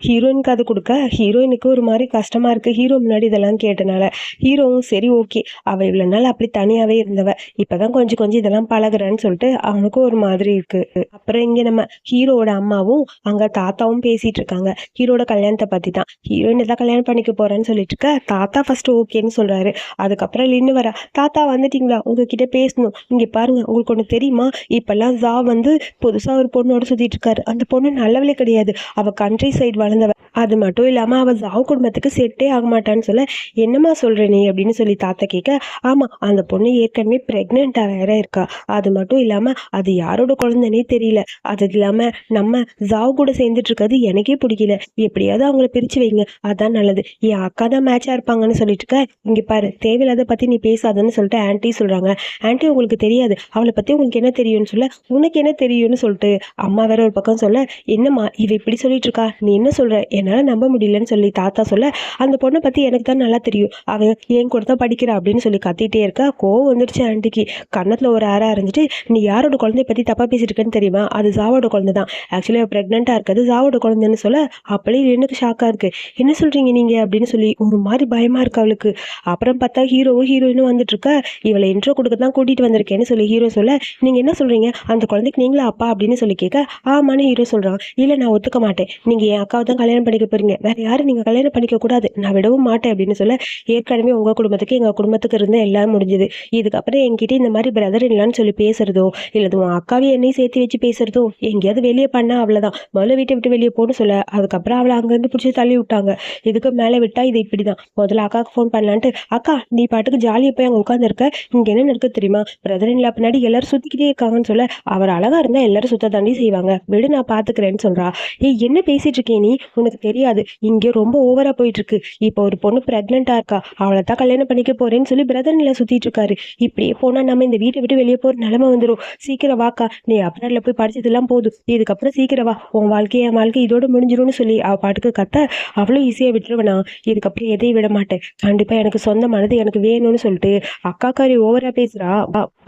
ஹீரோயினுக்கு அது கொடுக்க ஹீரோயினுக்கு ஒரு மாதிரி கஷ்டமாக இருக்குது ஹீரோ முன்னாடி இதெல்லாம் கேட்டனால. ஹீரோவும் சரி ஓகே, அவள் இவ்வளோ நாள் அப்படி தனியாகவே இருந்தவ, இப்போதான் கொஞ்சம் கொஞ்சம் இதெல்லாம் பழகுறான்னு சொல்லிட்டு அவனுக்கும் ஒரு மாதிரி இருக்குது. அப்புறம் இங்கே நம்ம ஹீரோவோட அம்மாவும் அங்கே தாத்தாவும் பேசிகிட்டு இருக்காங்க ஹீரோட கல்யாணத்தை பற்றி தான். ஹீரோயின் தான் கல்யாணம் பண்ணிக்க போகிறேன்னு சொல்லிட்டு இருக்க தாத்தா ஃபஸ்ட்டு ஓகேன்னு சொல்கிறாரு. அதுக்கப்புறம் லின்னு வர, தாத்தா வந்துட்டீங்களா, உங்ககிட்ட பேசணும், இங்கே பாருங்க உங்களுக்கு ஒன்று தெரியுமா, இப்போல்லாம் ஜா வந்து புதுசாக ஒரு பொண்ணோட சுற்றிட்டு இருக்காரு. அந்த பொண்ணு நல்லவளே கிடையாது, அவள் கண்ட்ரி சைடு வளர்ந்தவ, அது மட்டும் இல்லாமல் அவள் ஜாவ் குடும்பத்துக்கு செட்டே ஆக மாட்டான்னு சொல்ல, என்னம்மா சொல்கிற நீ அப்படின்னு சொல்லி தாத்தா கேட்க, ஆமாம் அந்த பொண்ணு ஏற்கனவே ப்ரெக்னெண்ட்டாக வேற இருக்கா, அது மட்டும் இல்லாமல் அது யாரோட குழந்தைனே தெரியல, அது இல்லாமல் நம்ம ஜாவ் கூட சேர்ந்துட்டு இருக்கிறது எனக்கே பிடிக்கல, எப்படியாவது அவங்கள பிரித்து வைங்க, அதான் நல்லது, என் அக்கா தான் மேட்சாக இருப்பாங்கன்னு சொல்லிட்டு இருக்க. இங்கே பாரு, தேவையில்லாத பற்றி நீ பேசாதன்னு சொல்லிட்டு ஆன்ட்டி சொல்கிறாங்க. ஆன்ட்டி உங்களுக்கு தெரியாது, அவளை பற்றி உங்களுக்கு என்ன தெரியும்னு சொல்ல, உனக்கு என்ன தெரியும்னு சொல்லிட்டு அம்மா வேற ஒரு பக்கம் சொல்ல, என்னம்மா இவ இப்படி சொல்லிட்டு இருக்கா, நீ என்ன சொல்கிற, என்னால் நம்ப முடியலன்னு சொல்லி தாத்தா சொல்ல, அந்த பொண்ணை பற்றி எனக்கு தான் நல்லா தெரியும், அவன் ஏன் கூட தான் படிக்கிறா அப்படின்னு சொல்லி கத்திட்டே இருக்கா. கோவம் வந்துடுச்சு ஆன்ட்டிக்கு. கன்னத்தில் ஒரு ஆறா இருந்துட்டு, நீ யாரோட குழந்தைய பற்றி தப்பாக பேசிட்டு இருக்கேன்னு தெரியுமா, அது ஜாவோட குழந்தை தான், ஆக்சுவலி ப்ரெக்னெண்ட்டாக இருக்கிறது ஜாவோட குழந்தைன்னு சொல்ல, அப்படியே எனக்கு ஷாக்காக இருக்குது, என்ன சொல்கிறீங்க நீங்கள் அப்படின்னு சொல்லி ஒரு மாதிரி பயமாக இருக்கு அவளுக்கு. அப்புறம் பார்த்தா ஹீரோவும் ஹீரோயினும் வந்துட்டு இருக்க, இவளை இன்ட்ரோ கொடுக்க தான் கூட்டிகிட்டு வந்திருக்கேன்னு சொல்லி ஹீரோ சொல்ல, நீங்கள் என்ன சொல்கிறீங்க, அந்த குழந்தைக்கு நீங்களா அப்பா அப்படின்னு சொல்லி கேட்க, ஆமான்னு ஹீரோ சொல்கிறான். இல்லை நான் ஒத்துக்க மாட்டேன், நீங்கள் என் அக்காவை தான் கல்யாணம் பண்ணிக்க போகிறீங்க, வேறு யாரும் நீங்கள் கல்யாணம் பண்ணிக்க கூடாது, நான் விடவும் மாட்டேன் அப்படின்னு சொல்ல, ஏற்கனவே உங்கள் குடும்பத்துக்கு எங்கள் குடும்பத்துக்கு இருந்து எல்லாம் முடிஞ்சுது, இதுக்கப்புறம் என்கிட்ட இந்த மாதிரி பிரதர் இல்லைன்னு சொல்லி பேசுறதோ இல்லை உன் அக்காவையும் என்னையும் சேர்த்து வச்சு பேசுறதோ எங்கேயாவது வெளியே பண்ணால் அவ்வளோதான், முதல்ல வீட்டை விட்டு வெளியே போன்னு சொல்ல, அதுக்கப்புறம் அவளை அங்கேருந்து பிடிச்சி தள்ளி விட்டாங்க. இதுக்கு மேலே விட்டால் இது இப்படி தான். முதல்ல அக்காவுக்கு ஃபோன் பண்ணலான்ட்டு, அக்கா நீ பாட்டுக்கு ஜாலியாக போய் அங்கே உட்காந்துருக்க, இங்கே என்ன நடக்க தெரியுமா, பிரதர் இல்லா பின்னாடி எல்லாரும் சுற்றிக்கிட்டே இருக்காங்கன்னு சொல்ல, அவர் அழகாக இருந்தால் எல்லாரும் சுத்த தாண்டி செய்வாங்க, விடு நான் பார்த்துக்கிறேன்னு சொல்கிறா. ஏய் என்ன பேசிகிட்டு இருக்கே நீ, உனக்கு தெரியாது, இங்கே ரொம்ப ஓவராக போயிட்டுருக்கு, இப்போ ஒரு பொண்ணு ப்ரெக்னெண்ட்டாக இருக்கா, அவளை தான் கல்யாணம் பண்ணிக்க போகிறேன்னு சொல்லி பிரதர் இல்லை சுற்றிட்டு இருக்காரு, இப்படியே போனால் நம்ம இந்த வீட்டை விட்டு வெளியே போகிற நிலமை வந்துடும், சீக்கிரம் வாக்கா, நீ அப்ராட்ல போய் படிச்சதெல்லாம் போதும், இதுக்கப்புறம் சீக்கிரம் வா, உன் வாழ்க்கை என் வாழ்க்கை இதோட முடிஞ்சிடும்னு சொல்லி அவள் பாட்டுக்கு கத்த, அவ்வளோ ஈஸியாக விட்டுருவேனா, இதுக்கப்புறம் எதையும் விட மாட்டேன், கண்டிப்பாக எனக்கு சொந்தமானது எனக்கு வேணும்னு சொல்லிட்டு அக்காக்காரி ஓவராக பேசுகிறா.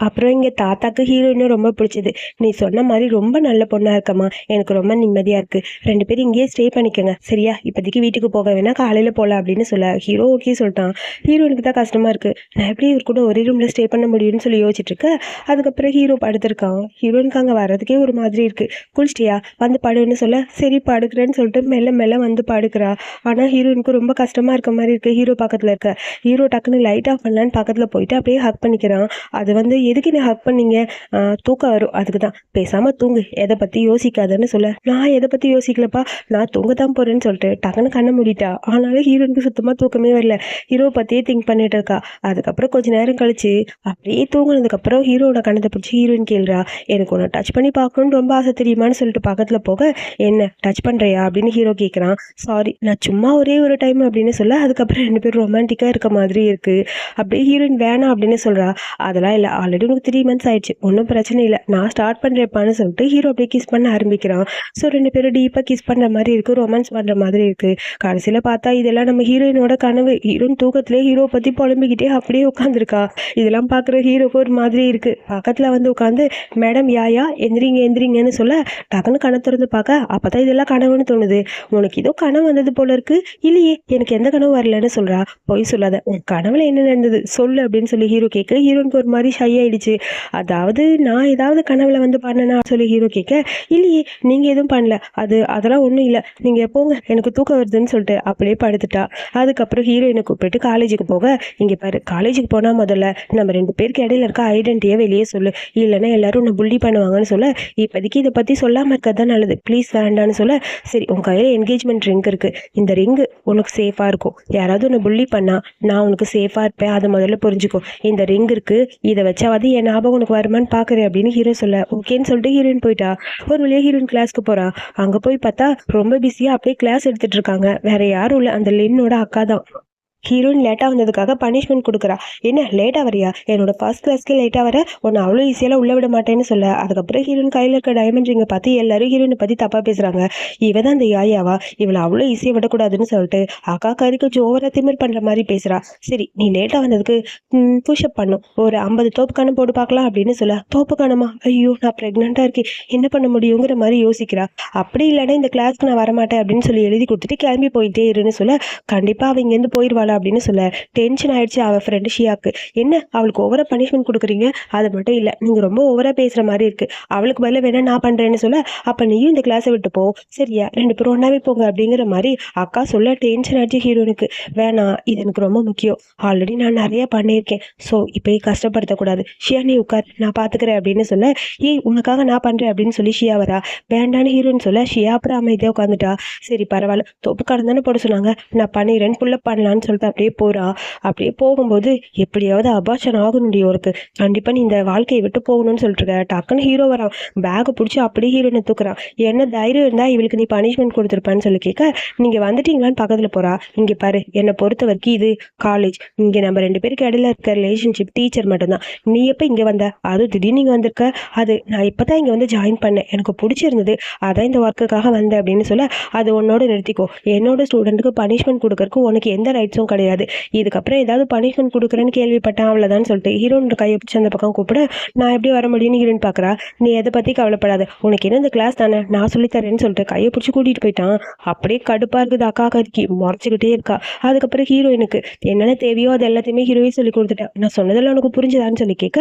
அப்புறம் இங்கே தாத்தாக்கு ஹீரோயினும் ரொம்ப பிடிச்சது, நீ சொன்ன மாதிரி ரொம்ப நல்ல பொண்ணாக இருக்கம்மா, எனக்கு ரொம்ப நிம்மதியாக இருக்குது, ரெண்டு பேரும் இங்கேயே ஸ்டே பண்ணிக்கோங்க சரியா, இப்போதைக்கு வீட்டுக்கு போக வேணா காலையில் போகலாம் அப்படின்னு சொல்ல, ஹீரோ ஓகே சொல்லிட்டான். ஹீரோயினுக்கு தான் கஷ்டமாக இருக்குது, நான் எப்படி இவர் கூட ஒரே ரூமில் ஸ்டே பண்ண முடியும்னு சொல்லி யோசிச்சுட்டு இருக்க. அதுக்கப்புறம் ஹீரோ படுத்திருக்கான். ஹீரோயினுக்கு அங்கே வர்றதுக்கே ஒரு மாதிரி இருக்குது. குளிச்சிட்டியா, வந்து படுன்னு சொல்ல, சரி படுக்கிறேன்னு சொல்லிட்டு மெல்ல மெல்ல வந்து படுக்கிறா. ஆனால் ஹீரோயினுக்கு ரொம்ப கஷ்டமாக இருக்க மாதிரி இருக்குது. ஹீரோ பக்கத்தில் இருக்க. ஹீரோ டக்குன்னு லைட் ஆஃப் பண்ணலான்னு பக்கத்தில் போயிட்டு அப்படியே ஹக் பண்ணிக்கிறான். அது வந்து எதுக்கு நீ ஹக் பண்ணீங்க, தூக்கம் வரும் அதுக்கு தான், பேசாமல் தூங்கு, எதை பற்றி யோசிக்காதன்னு சொல்ல, நான் எதை பற்றி யோசிக்கலப்பா, நான் தூங்க தான் போகிறேன்னு சொல்லிட்டு டக்குன்னு கண்ணை மூடிட்டா. ஆனாலும் ஹீரோயினுக்கு சுத்தமாக தூக்கமே வரல, ஹீரோ பற்றியே திங்க் பண்ணிட்டு இருக்கா. அதுக்கப்புறம் கொஞ்சம் நேரம் கழிச்சு அப்படியே தூங்கினதுக்கப்புறம் ஹீரோட கண்ணத்தை பிடிச்சி ஹீரோயின் கேள்றா, எனக்கு உன்னை டச் பண்ணி பார்க்கணுன்னு ரொம்ப ஆசை தெரியுமான்னு சொல்லிட்டு பக்கத்தில் போக, என்ன டச் பண்ணுறியா அப்படின்னு ஹீரோ கேட்குறான். சாரி நான் சும்மா ஒரே ஒரு டைம் அப்படின்னு சொல்ல, அதுக்கப்புறம் ரெண்டு பேரும் ரொமான்டிக்காக இருக்க மாதிரி இருக்குது. அப்படியே ஹீரோயின் வேணாம் அப்படின்னு சொல்கிறா. அதெல்லாம் இல்லை, ஆல்ரெடி உனக்கு 3 months ஆயிடுச்சு, ஒன்றும் பிரச்சனை இல்லை, நான் ஸ்டார்ட் பண்ணுறேப்பான்னு சொல்லிட்டு ஹீரோ அப்படியே கிஸ் பண்ண ஆரம்பிக்கிறான். ஸோ ரெண்டு பேரும் டீப்பாக கிஸ் பண்ணுற மாதிரி இருக்குது, ரொமான்ஸ் பண்ணுற மாதிரி இருக்குது. கடைசியில் பார்த்தா இதெல்லாம் நம்ம ஹீரோயினோட கனவு. ஹீரோயின் தூக்கத்திலே ஹீரோ பற்றி புலம்பிக்கிட்டே அப்படியே உட்காந்துருக்கா. இதெல்லாம் பார்க்குற ஹீரோக்கு ஒரு மாதிரி இருக்குது. பக்கத்தில் வந்து உட்காந்து, மேடம் யாயா எந்திரிங்க எந்திரிங்கன்னு சொல்ல, டக்குன்னு கணை திறந்து பார்க்க, அப்போ தான் இதெல்லாம் கனவுன்னு தோணுது. உனக்கு ஏதோ கனவு வந்தது போல இருக்கு. இல்லையே எனக்கு எந்த கனவு வரலன்னு சொல்கிறா. பொய் சொல்லாத, உன் கனவுல என்ன நடந்தது சொல்லு அப்படின்னு சொல்லி ஹீரோ கேட்க, ஹீரோனுக்கு ஒரு மாதிரி ஷை ஆயிடுச்சு. அதாவது நான் ஏதாவது கனவுல வந்து பண்ணனா சொல்லி ஹீரோ கேட்க, இல்லையே நீங்கள் எதுவும் பண்ணல, அதெல்லாம் ஒன்றும் இல்லை, நீங்கள் போங்க எனக்கு தூக்கம் வருதுன்னு சொல்லிட்டு அப்படியே படுத்துட்டா. அதுக்கப்புறம் ஹீரோயினை கூப்பிட்டு காலேஜுக்கு போக, இங்கே பாரு காலேஜுக்கு போனால் முதல்ல நம்ம 2 பேருக்கு இடையில இருக்க ஐடென்டிட்டியை வெளியே சொல்லு, இல்லைன்னா எல்லாரும் உன்னை புள்ளி பண்ணுவாங்கன்னு சொல்ல, இப்போதைக்கு இதை பற்றி சொல்லாமல் இருக்கிறது தான் நல்லது, ப்ளீஸ் வேண்டான்னு சொல்ல, சரி உன் கையில் என்கேஜ்மெண்ட் ரிங் இருக்குது, இந்த ரிங்கு உனக்கு சேஃபாக இருக்கும், யாராவது உன்னை புள்ளி பண்ணால் நான் உனக்கு சேஃபாக இருப்பேன், அதை முதல்ல புரிஞ்சுக்கோ, இந்த ரிங் இருக்குது, இதை வச்சாவது என் ஞாபகம் உனக்கு வருமானு பார்க்குறேன் அப்படின்னு ஹீரோ சொல்ல, ஓகேன்னு சொல்லிட்டு ஹீரோயின் போயிட்டா. ஒரு வழியாக ஹீரோயின் கிளாஸ்க்கு போகிறா. அங்கே போய் பார்த்தா ரொம்ப பிஸியாக அப்படியே கிளாஸ் எடுத்துகிட்டு இருக்காங்க. வேற யாரும் இல்லை, அந்த லின்னோட அக்கா தான். ஹீரோயின் லேட்டாக வந்ததுக்காக பனிஷ்மெண்ட் கொடுக்குறா. என்ன லேட்டாக வரியா? என்னோட ஃபர்ஸ்ட் கிளாஸ்க்கு லேட்டாக வர உன்னை அவ்வளோ ஈஸியெல்லாம் உள்ள விட மாட்டேன்னு சொல்ல. அதுக்கப்புறம் ஹீரோயின் கையில் இருக்க டைமண்ட் ரிங்கை பார்த்து எல்லாரும் ஹீரோயினை பற்றி தப்பாக பேசுகிறாங்க. இவ தான் அந்த யாயாவா? இவளை அவ்வளோ ஈஸியாக விடக்கூடாதுன்னு சொல்லிட்டு அக்கா கறிக்கு ஜோவராக திமிர் பண்ணுற மாதிரி பேசுகிறா. சரி, நீ லேட்டாக வந்ததுக்கு புஷ்அப் பண்ணும், ஒரு 50 தோப்பு கணம் போட்டு பார்க்கலாம் அப்படின்னு சொல்ல. தோப்பு கணமா? ஐயோ, நான் ப்ரெக்னெண்ட்டாக இருக்கேன், என்ன பண்ண முடியுங்கிற மாதிரி யோசிக்கிறா. அப்படி இல்லைன்னா இந்த கிளாஸ்க்கு நான் வரமாட்டேன் அப்படின்னு சொல்லி எழுதி கொடுத்துட்டு கிளம்பி போயிட்டே இருன்னு சொல்ல. கண்டிப்பாக அவள் இங்கேருந்து போயிடுவாளா அப்படின்னு சொல்ல டென்ஷன் ஆயிடுச்சு அவள் ஃப்ரெண்டு ஷியாக்கு. என்ன அவளுக்கு ஓவரா பனிஷ்மெண்ட் கொடுக்குறீங்க? அது மட்டும் இல்லை, நீங்கள் ரொம்ப ஓவரா பேசுகிற மாதிரி இருக்கு. அவளுக்கு பதிலாக வேணா நான் பண்ணுறேன்னு சொல்ல. அப்போ நீயும் இந்த கிளாஸை விட்டு போ, சரியா? 2 பேரும் ஒன்றாவே போங்க அப்படிங்கிற மாதிரி அக்கா சொல்ல டென்ஷன் ஆயிடுச்சு ஹீரோனுக்கு. வேணாம், இது எனக்கு ரொம்ப முக்கியம், ஆல்ரெடி நான் நிறைய பண்ணியிருக்கேன், ஸோ இப்போயே கஷ்டப்படுத்தக்கூடாது. ஷியா நீ உட்கார், நான் பார்த்துக்கிறேன் அப்படின்னு சொல்ல. ஏய், உனக்காக நான் பண்ணுறேன் அப்படின்னு சொல்லி ஷியா வரா. வேண்டான்னு ஹீரோன்னு சொல்ல ஷியா அப்புறம் அமைதியாக உட்காந்துட்டா. சரி பரவாயில்ல, தொப்பு கடன் தானே போட சொன்னாங்க, நான் பண்ணிடுறேன், புல்லப் பண்ணலான்னு சொல்லிட்டு அப்படியே போறா. அப்படியே போகும்போது எப்படியாவது அபார்ஷன் ஆகணும்டி உனக்கு, கண்டிப்பா நீ இந்த வாழ்க்கையை விட்டு போகணும்னு சொல்லிட்டு இருக்க. டக்குன்னு ஹீரோ வரான், பேக்கை பிடிச்சி அப்படியே ஹீரோனை தூக்குறான். என்ன தைரியம் இருந்தா இவளுக்கு நீ பனிஷ்மெண்ட் கொடுத்துருப்பான்னு சொல்லி கேட்க, நீங்க வந்துட்டீங்களான்னு பக்கத்துல போறா. இங்க பாரு, என்னை பொறுத்த வரைக்கும் இது காலேஜ், இங்க நம்ம 2 பேருக்கு இடையில இருக்க ரிலேஷன்ஷிப் டீச்சர் மட்டும்தான். நீ எப்ப இங்க வந்த? அது திடீர்னு நீங்க வந்திருக்க. அது நான் இப்பதான் இங்க வந்து ஜாயின் பண்ணேன், எனக்கு பிடிச்சிருந்தது, அதான் இந்த ஒர்க்குக்காக வந்தேன் அப்படின்னு சொல்ல. அது உன்னோட நிறுத்திக்கோ, என்னோட ஸ்டூடெண்ட்டுக்கு பனிஷ்மெண்ட் கொடுக்கறதுக்கு உனக்கு எந்த ரைட்ஸும் கிடையாது. இதுக்கப்புறம் ஏதாவது பனிஷ்மெண்ட் கொடுக்குறேன்னு கேள்விப்பட்டேன், அவ்வளோதான் சொல்லிட்டு ஹீரோனோட கையை பிடிச்சி அந்த பக்கம் கூப்பிட. நான் எப்படி வர முடியும்னு ஹீரோயின் பார்க்குறா. நீ எதை பற்றி கவலைப்படாத, உனக்கு என்ன இந்த கிளாஸ் தானே, நான் சொல்லித்தரேன்னு சொல்லிட்டு கையை பிடிச்சி கூட்டிகிட்டு போயிட்டான். அப்படியே கடுப்பாக இருக்குது அக்கா கறிக்கு, முறைச்சிக்கிட்டே இருக்கா. அதுக்கப்புறம் ஹீரோயினுக்கு என்னென்ன தேவையோ அது எல்லாத்தையுமே ஹீரோவே சொல்லி கொடுத்துட்டேன். நான் சொன்னதெல்லாம் உனக்கு புரிஞ்சுதான்னு சொல்லி கேட்க,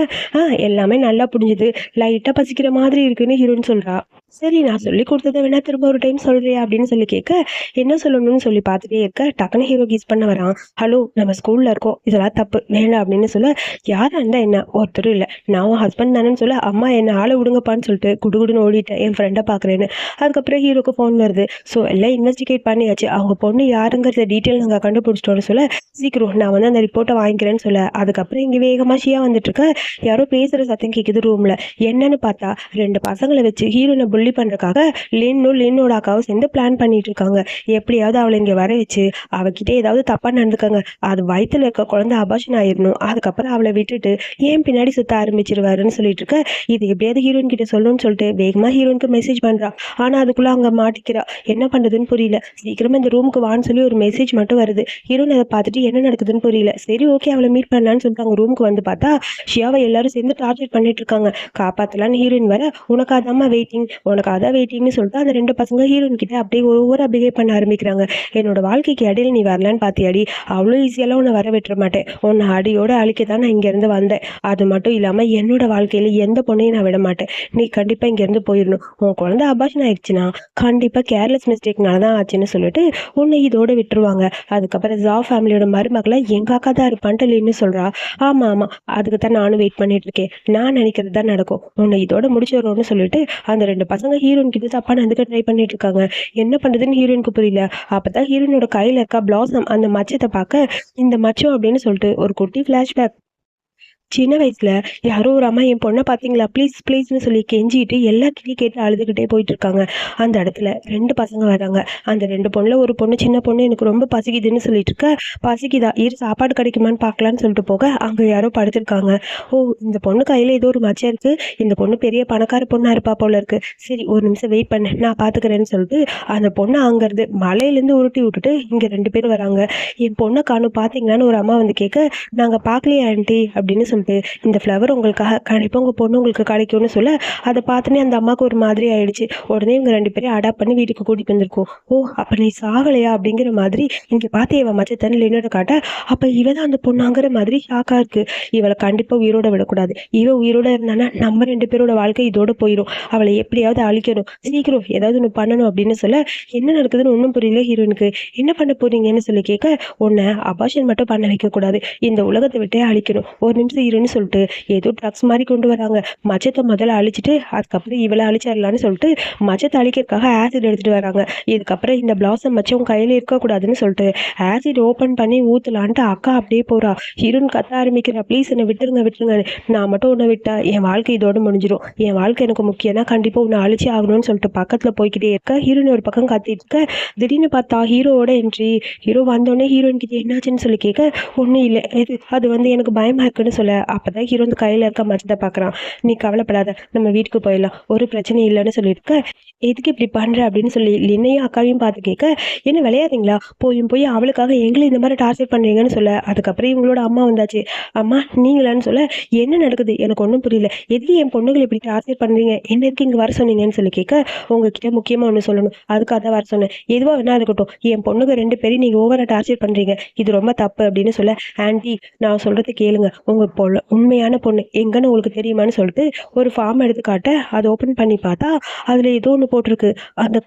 எல்லாமே நல்லா புரிஞ்சுது, லைட்டாக பசிக்கிற மாதிரி இருக்குன்னு ஹீரோயின் சொல்கிறா. சரி, நான் சொல்லி கொடுத்ததை வேணா திரும்ப ஒரு டைம் சொல்றியா அப்படின்னு சொல்லி கேட்க, என்ன சொல்லணும்னு சொல்லி பார்த்துட்டே இருக்க டக்குன்னு ஹீரோ கீஸ் பண்ண வரான். ஹலோ, நம்ம ஸ்கூல்ல இருக்கோம், இதெல்லாம் தப்பு, வேண்டாம் அப்படின்னு சொல்ல. யாரா இருந்தா என்ன, ஒருத்தரும் இல்லை, நான் உன் ஹஸ்பண்ட் தானேன்னு சொல்ல. அம்மா என்ன ஆளை விடுங்கப்பான்னு சொல்லிட்டு குடுகுடுன்னு ஓடிட்டேன் என் ஃப்ரெண்டை பார்க்குறேன்னு. அதுக்கப்புறம் ஹீரோக்கு ஃபோன் வருது. ஸோ எல்லாம் இன்வெஸ்டிகேட் பண்ணியாச்சு, அவங்க பொண்ணு யாருங்கிறத டீட்டெயில் நாங்கள் கண்டுபிடிச்சிட்டோன்னு சொல்ல. சீக்கிரம் நான் வந்து அந்த ரிப்போர்ட்டை வாங்கிக்கிறேன்னு சொல்ல. அதுக்கப்புறம் இங்கே வேகமாக ஷியா வந்துட்டு இருக்க. யாரோ பேசுகிற சத்தம் கேட்குது ரூமில். என்னன்னு பார்த்தா 2 பசங்களை வச்சு ஹீரோனை புள்ளி பண்ணுறதுக்காக லின்னோட அக்காவும் சேர்ந்து பிளான் பண்ணிட்டு இருக்காங்க. எப்படியாவது அவளை இங்கே வர வச்சு அவகிட்ட ஏதாவது தப்பாக நடந்துக்காங்க, அது வயிற்றுல இருக்க குழந்தை அபார்ஷன் ஆயிடணும், அதுக்கப்புறம் அவளை விட்டுட்டு ஏன் பின்னாடி சுத்த ஆரம்பிச்சிருவாருன்னு சொல்லிட்டு இருக்க. இது எப்படியாவது ஹீரோயின் கிட்ட சொல்லணும்னு சொல்லிட்டு வேகமாக ஹீரோயினுக்கு மெசேஜ் பண்ணுறா. ஆனால் அதுக்குள்ளே அவங்க மாட்டிக்கிறா, என்ன பண்ணுறதுன்னு புரியல. சீக்கிரமாக இந்த ரூமுக்கு வான்னு சொல்லி ஒரு மெசேஜ் மட்டும் வருது. ஹீரோயின் அதை பார்த்துட்டு என்ன நடக்குதுன்னு புரியல. சரி ஓகே, அவளை மீட் பண்ணலான்னு சொல்லிட்டு அவங்க ரூமுக்கு வந்து பார்த்தா ஷியாவை எல்லாரும் சேர்ந்து டார்ச்சர் பண்ணிட்டு இருக்காங்க. காப்பாற்றலான்னு ஹீரோயின் வர, உனக்கு அதாம்மா வெயிட்டிங், உனக்கு அதான் வெயிட்டிங்னு சொல்லிட்டு அந்த 2 பசங்க ஹீரோயின் கிட்ட அப்படியே ஓவரா பிஹேவ் பண்ண ஆரம்பிக்கிறாங்க. என்னோட வாழ்க்கைக்கு இடையில நீ வரலான்னு பார்த்தியாடி, அவ்வளோ ஈஸியெல்லாம் உன்னை வர விட்டுற மாட்டேன், உன்னை அடியோட அழிக்க தான் நான் இங்கேருந்து வந்தேன். அது மட்டும் இல்லாமல் என்னோட வாழ்க்கையில் எந்த பொண்ணையும் நான் விட மாட்டேன், நீ கண்டிப்பாக இங்கேருந்து போயிடணும். உன் குழந்தை அபார்ஷன் ஆயிடுச்சுன்னா கண்டிப்பாக கேர்லெஸ் மிஸ்டேக்னால தான் ஆச்சுன்னு சொல்லிட்டு உன்னை இதோட விட்டுருவாங்க. அதுக்கப்புறம் ஜா ஃபேமிலியோட மருமகளை எங்கள் அக்கா தான் இருப்பான்ட்டு இல்லைன்னு சொல்கிறா. ஆமாம் ஆமாம், அதுக்கு தான் நானும் வெயிட் பண்ணிட்டு இருக்கேன், நான் நினைக்கிறது தான் நடக்கும், உன்னை இதோட முடிச்சிடணும்னு சொல்லிட்டு அந்த 2 பசங்க ஹீரோயின் கிட்ட தப்பா நடந்துக்க ட்ரை பண்ணிட்டு இருக்காங்க. என்ன பண்றதுன்னு ஹீரோயினுக்கு புரியல. அப்பதான் ஹீரோயினோட கையில இருக்க பிளாசம் அந்த மச்சத்தை பார்க்க, இந்த மச்சம் அப்படின்னு சொல்லிட்டு ஒரு குட்டி பிளாஷ்பேக். சின்ன வயசுல யாரோ ஒரு அம்மா என் பொண்ணை பார்த்தீங்களா ப்ளீஸ் ப்ளீஸ்னு சொல்லி கெஞ்சிட்டு எல்லாத்தையும் கேட்டு அழுதுகிட்டே போயிட்டு இருக்காங்க. அந்த இடத்துல 2 பசங்க வராங்க. அந்த 2 பொண்ணுல ஒரு பொண்ணு, சின்ன பொண்ணு, எனக்கு ரொம்ப பசிக்குதுன்னு சொல்லிட்டு இருக்க. பசிக்குதா, இரு சாப்பாடு கிடைக்குமான்னு பார்க்கலான்னு சொல்லிட்டு போக அங்க யாரோ படுத்திருக்காங்க. ஓ, இந்த பொண்ணு கையில ஏதோ ஒரு மச்சம் இருக்கு, இந்த பொண்ணு பெரிய பணக்கார பொண்ணா இருப்பா போல இருக்கு, சரி ஒரு நிமிஷம் வெயிட் பண்ணு, நான் பாத்துக்கிறேன்னு சொல்லிட்டு அந்த பொண்ணை அங்கிருந்து மலையிலேருந்து உருட்டி விட்டுட்டு இங்க 2 பேர் வராங்க. என் பொண்ணை காணும் பாத்தீங்களான்னு ஒரு அம்மா வந்து கேட்க, நாங்க பார்க்கலையே ஆண்டி அப்படின்னு சொல்லிட்டு, இந்த ஃப்ளவர் உங்களுக்காக, கண்டிப்பாக உங்கள் பொண்ணு உங்களுக்கு கிடைக்கும்னு சொல்ல. அதை பார்த்துனே அந்த அம்மாவுக்கு ஒரு மாதிரி ஆயிடுச்சு. உடனே இவங்க 2 பேரையும் அடாப்ட் பண்ணி வீட்டுக்கு கூட்டிட்டு வந்திருக்கோம். ஓ, அப்போ நீ சாகலையா அப்படிங்கிற மாதிரி இங்கே பார்த்து இவன் மச்சத்தன் லின்னோட காட்ட, அப்போ இவ தான் அந்த பொண்ணாங்கிற மாதிரி ஷாக்காக இருக்கு. இவளை கண்டிப்பாக உயிரோட விடக்கூடாது, இவ உயிரோட இருந்தானா நம்ம 2 பேரோட வாழ்க்கை இதோட போயிடும், அவளை எப்படியாவது அழிக்கணும், சீக்கிரம் ஏதாவது ஒன்று பண்ணணும் அப்படின்னு சொல்ல. என்ன நடக்குதுன்னு ஒன்றும் புரியல ஹீரோயினுக்கு. என்ன பண்ண போறீங்கன்னு சொல்லி கேட்க, உன்னை அபார்ஷன் மட்டும் பண்ண வைக்கக்கூடாது, இந்த உலகத்தை விட்டே அழிக்கணும், ஒரு நிமிஷம் இருன்னு சொல்லிட்டு ஏதோ ட்ரக்ஸ் மாதிரி கொண்டு வராங்க. மச்சத்தை முதல்ல அழிச்சிட்டு அதுக்கப்புறம் இவளை அழிச்சிடலான்னு சொல்லிட்டு மச்சத்தை அழிக்கிறதுக்காக ஆசிட் எடுத்துட்டு வராங்க. இதுக்கப்புறம் இந்த பிளாசம் மச்சம் கையில் இருக்கக்கூடாதுன்னு சொல்லிட்டு ஆசிட் ஓப்பன் பண்ணி ஊற்றலான்ட்டு அக்கா அப்படியே போகிறா. ஹீரோயின் கத்த ஆரம்பிக்கிறா, ப்ளீஸ் என்னை விட்டுருங்க விட்டுருங்க, நான் மட்டும் உன்னை விட்டா என் வாழ்க்கை இதோடு முடிஞ்சிடும், என் வாழ்க்கை எனக்கு முக்கியம்னா கண்டிப்பாக உன்னை அழிச்சே ஆகணும்னு சொல்லிட்டு பக்கத்தில் போய்கிட்டே இருக்க ஹீரோயின் ஒரு பக்கம் கத்திட்டு இருக்க. திடீர்னு பார்த்தா ஹீரோவோட என்ட்ரி. ஹீரோ வந்தோடனே ஹீரோயின் கிட்ட என்னாச்சுன்னு சொல்லி கேட்க, ஒன்றும் இல்லை அது வந்து எனக்கு பயமாக இருக்குன்னு சொல்ல, அப்போ தான் ஹீரோ வந்து கையில் இருக்க மச்சத்தை பார்க்குறான். நீ கவலைப்படாத, நம்ம வீட்டுக்கு போயிடலாம், ஒரு பிரச்சனையும் இல்லைன்னு சொல்லியிருக்க. எதுக்கு இப்படி பண்ணுற அப்படின்னு சொல்லி லின்னையும் அக்காவையும் பார்த்து கேட்க, என்ன விளையாடுறீங்களா, போய் அவளுக்காக எங்களை இந்த மாதிரி டார்ச்சர் பண்ணுறீங்கன்னு சொல்ல, அதுக்கப்புறம் இவங்களோட அம்மா வந்தாச்சு. அம்மா நீங்களான்னு சொல்ல, என்ன நடக்குது எனக்கு ஒன்றும் புரியல, எதுக்கு என் பொண்ணுங்களை இப்படி டார்ச்சர் பண்ணுறீங்க, என்ன எதுக்கு இங்கே வர சொன்னீங்கன்னு சொல்லி கேட்க, உங்ககிட்ட முக்கியமாக ஒன்று சொல்லணும், அதுக்காக தான் வர சொன்னேன், எதுவாக வேணா இருக்கட்டும், என் பொண்ணுங்க 2 பேரையும் நீங்கள் ஓவராக டார்ச்சர் பண்ணுறீங்க, இது ரொம்ப தப்பு அப்படின்னு சொல்ல, ஆன்ட்டி நான் சொல்கிறத கேளுங்க, உங்கள் உண்மையான பொண்ணு எங்கன்னு உங்களுக்கு தெரியுமான்னு சொல்லிட்டு ஒரு ஃபார்ம் எடுத்து காட்ட, அதை ஓப்பன் பண்ணி பார்த்தா அதில் ஏதோ ஒன்று போட்டிருக்கு. அந்த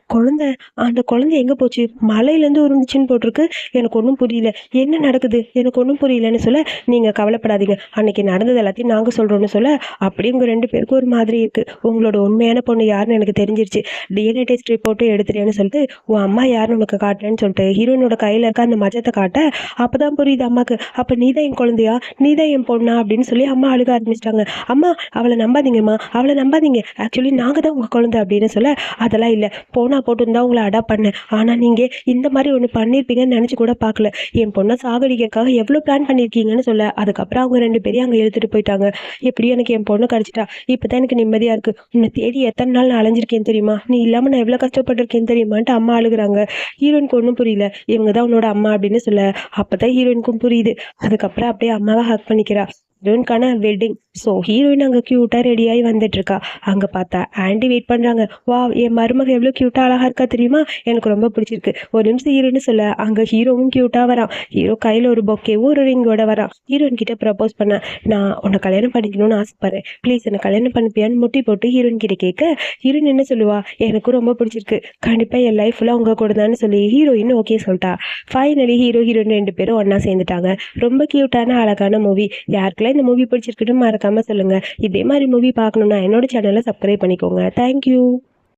குழந்தை எங்கே போச்சு, மலையிலேருந்து உருந்துச்சுன்னு போட்டிருக்கு. எனக்கு ஒன்றும் புரியல, என்ன நடக்குது எனக்கு ஒன்றும் புரியலன்னு சொல்ல, நீங்கள் கவலைப்படாதீங்க, அன்னைக்கு நடந்தது எல்லாத்தையும் நாங்கள் சொல்கிறோன்னு சொல்ல, அப்படியே உங்கள் 2 பேருக்கும் ஒரு மாதிரி இருக்குது, உங்களோட உண்மையான பொண்ணு யாருன்னு எனக்கு தெரிஞ்சிருச்சு, டிஎன்ஏ டெஸ்ட் ரிப்போர்ட்டும் எடுத்துட்டேன்னு சொல்லிட்டு உன் அம்மா யாருன்னு உனக்கு காட்டுறேன்னு சொல்லிட்டு ஹீரோயினோட கையில் இருக்க அந்த மச்சத்தை காட்ட, அப்போ தான் புரியுது அம்மாவுக்கு, அப்போ நீ தான் என் குழந்தையா, நீ தான் என் பொண்ணா அப்படின்னு சொல்லி அம்மா அழுக ஆரம்பிச்சிட்டாங்க. அம்மா அவளை நம்பாதீங்கம்மா, அவளை நம்பாதீங்க, ஆக்சுவலி நாங்கள் தான் உங்கள் குழந்தை அப்படின்னு சொல்ல, அதெல்லாம் இல்லை, போனால் போட்டு தான் உங்களை அடாப்ட் பண்ணேன், ஆனால் நீங்கள் இந்த மாதிரி ஒன்று பண்ணியிருப்பீங்கன்னு நினச்சி கூட பார்க்கல, என் பொண்ணை சாகடிக்கிறதுக்காக எவ்வளோ பிளான் பண்ணியிருக்கீங்கன்னு சொல்ல, அதுக்கப்புறம் அவங்க 2 பேரையும் அங்கே இழுத்துட்டு போயிட்டாங்க. எப்படியும் எனக்கு என் பொண்ணு கிடச்சிட்டா, இப்போ தான் எனக்கு நிம்மதியாக இருக்குது, உன்னை தேடி எத்தனை நாள் நான் அலைஞ்சிருக்கேன் தெரியுமா, நீ இல்லாமல் நான் எவ்வளோ கஷ்டப்பட்டிருக்கேன் தெரியுமான்ட்டு அம்மா அழுகுறாங்க. ஹீரோயினுக்கு ஒன்றும் புரியல, இவங்க தான் உன்னோட அம்மா அப்படின்னு சொல்ல, அப்போ தான் ஹீரோயினுக்கும் புரியுது. அதுக்கப்புறம் அப்படியே அம்மாவை ஹக் பண்ணிக்கிறா. ஹீரோயினுக்கான வெட்டிங். ஸோ ஹீரோயின் அங்கே க்யூட்டாக ரெடியாகி வந்துட்டுருக்கா. அங்கே பார்த்தா ஆண்டி வெயிட் பண்ணுறாங்க. வா என் மருமக எவ்வளோ க்யூட்டாக அழகாக இருக்கா தெரியுமா, எனக்கு ரொம்ப பிடிச்சிருக்கு, ஒரு நிமிஷம் ஹீரோன்னு சொல்ல, அங்கே ஹீரோவும் க்யூட்டாக வரான். ஹீரோ கையில் ஒரு பொக்கேவும் ஒரு ரிங்கோட வரான். ஹீரோயின் கிட்ட ப்ரப்போஸ் பண்ண, நான் உன்னை கல்யாணம் பண்ணிக்கணும்னு ஆசைப்படுறேன், ப்ளீஸ் என்னை கல்யாணம் பண்ணிப்பியான்னு முட்டி போட்டு ஹீரோயின் கிட்ட கேட்க, ஹீரோயின் என்ன சொல்லுவா, எனக்கும் ரொம்ப பிடிச்சிருக்கு, கண்டிப்பாக என் லைஃப்பில் அவங்க கூட தான்னு சொல்லி ஹீரோயின் ஓகே சொல்லிட்டா. ஃபைனலி ஹீரோ ஹீரோயின் 2 பேரும் ஒன்றா சேர்ந்துட்டாங்க. ரொம்ப க்யூட்டான அழகான மூவி. யாருக்கெல்லாம் இந்த மூவி பிடிச்சிருக்குன்னு மறக்காம சொல்லுங்க. இதே மாதிரி மூவி பார்க்கணும்னா என்னோட சேனலை சப்ஸ்கிரைப் பண்ணிக்கோங்க. தேங்க்யூ.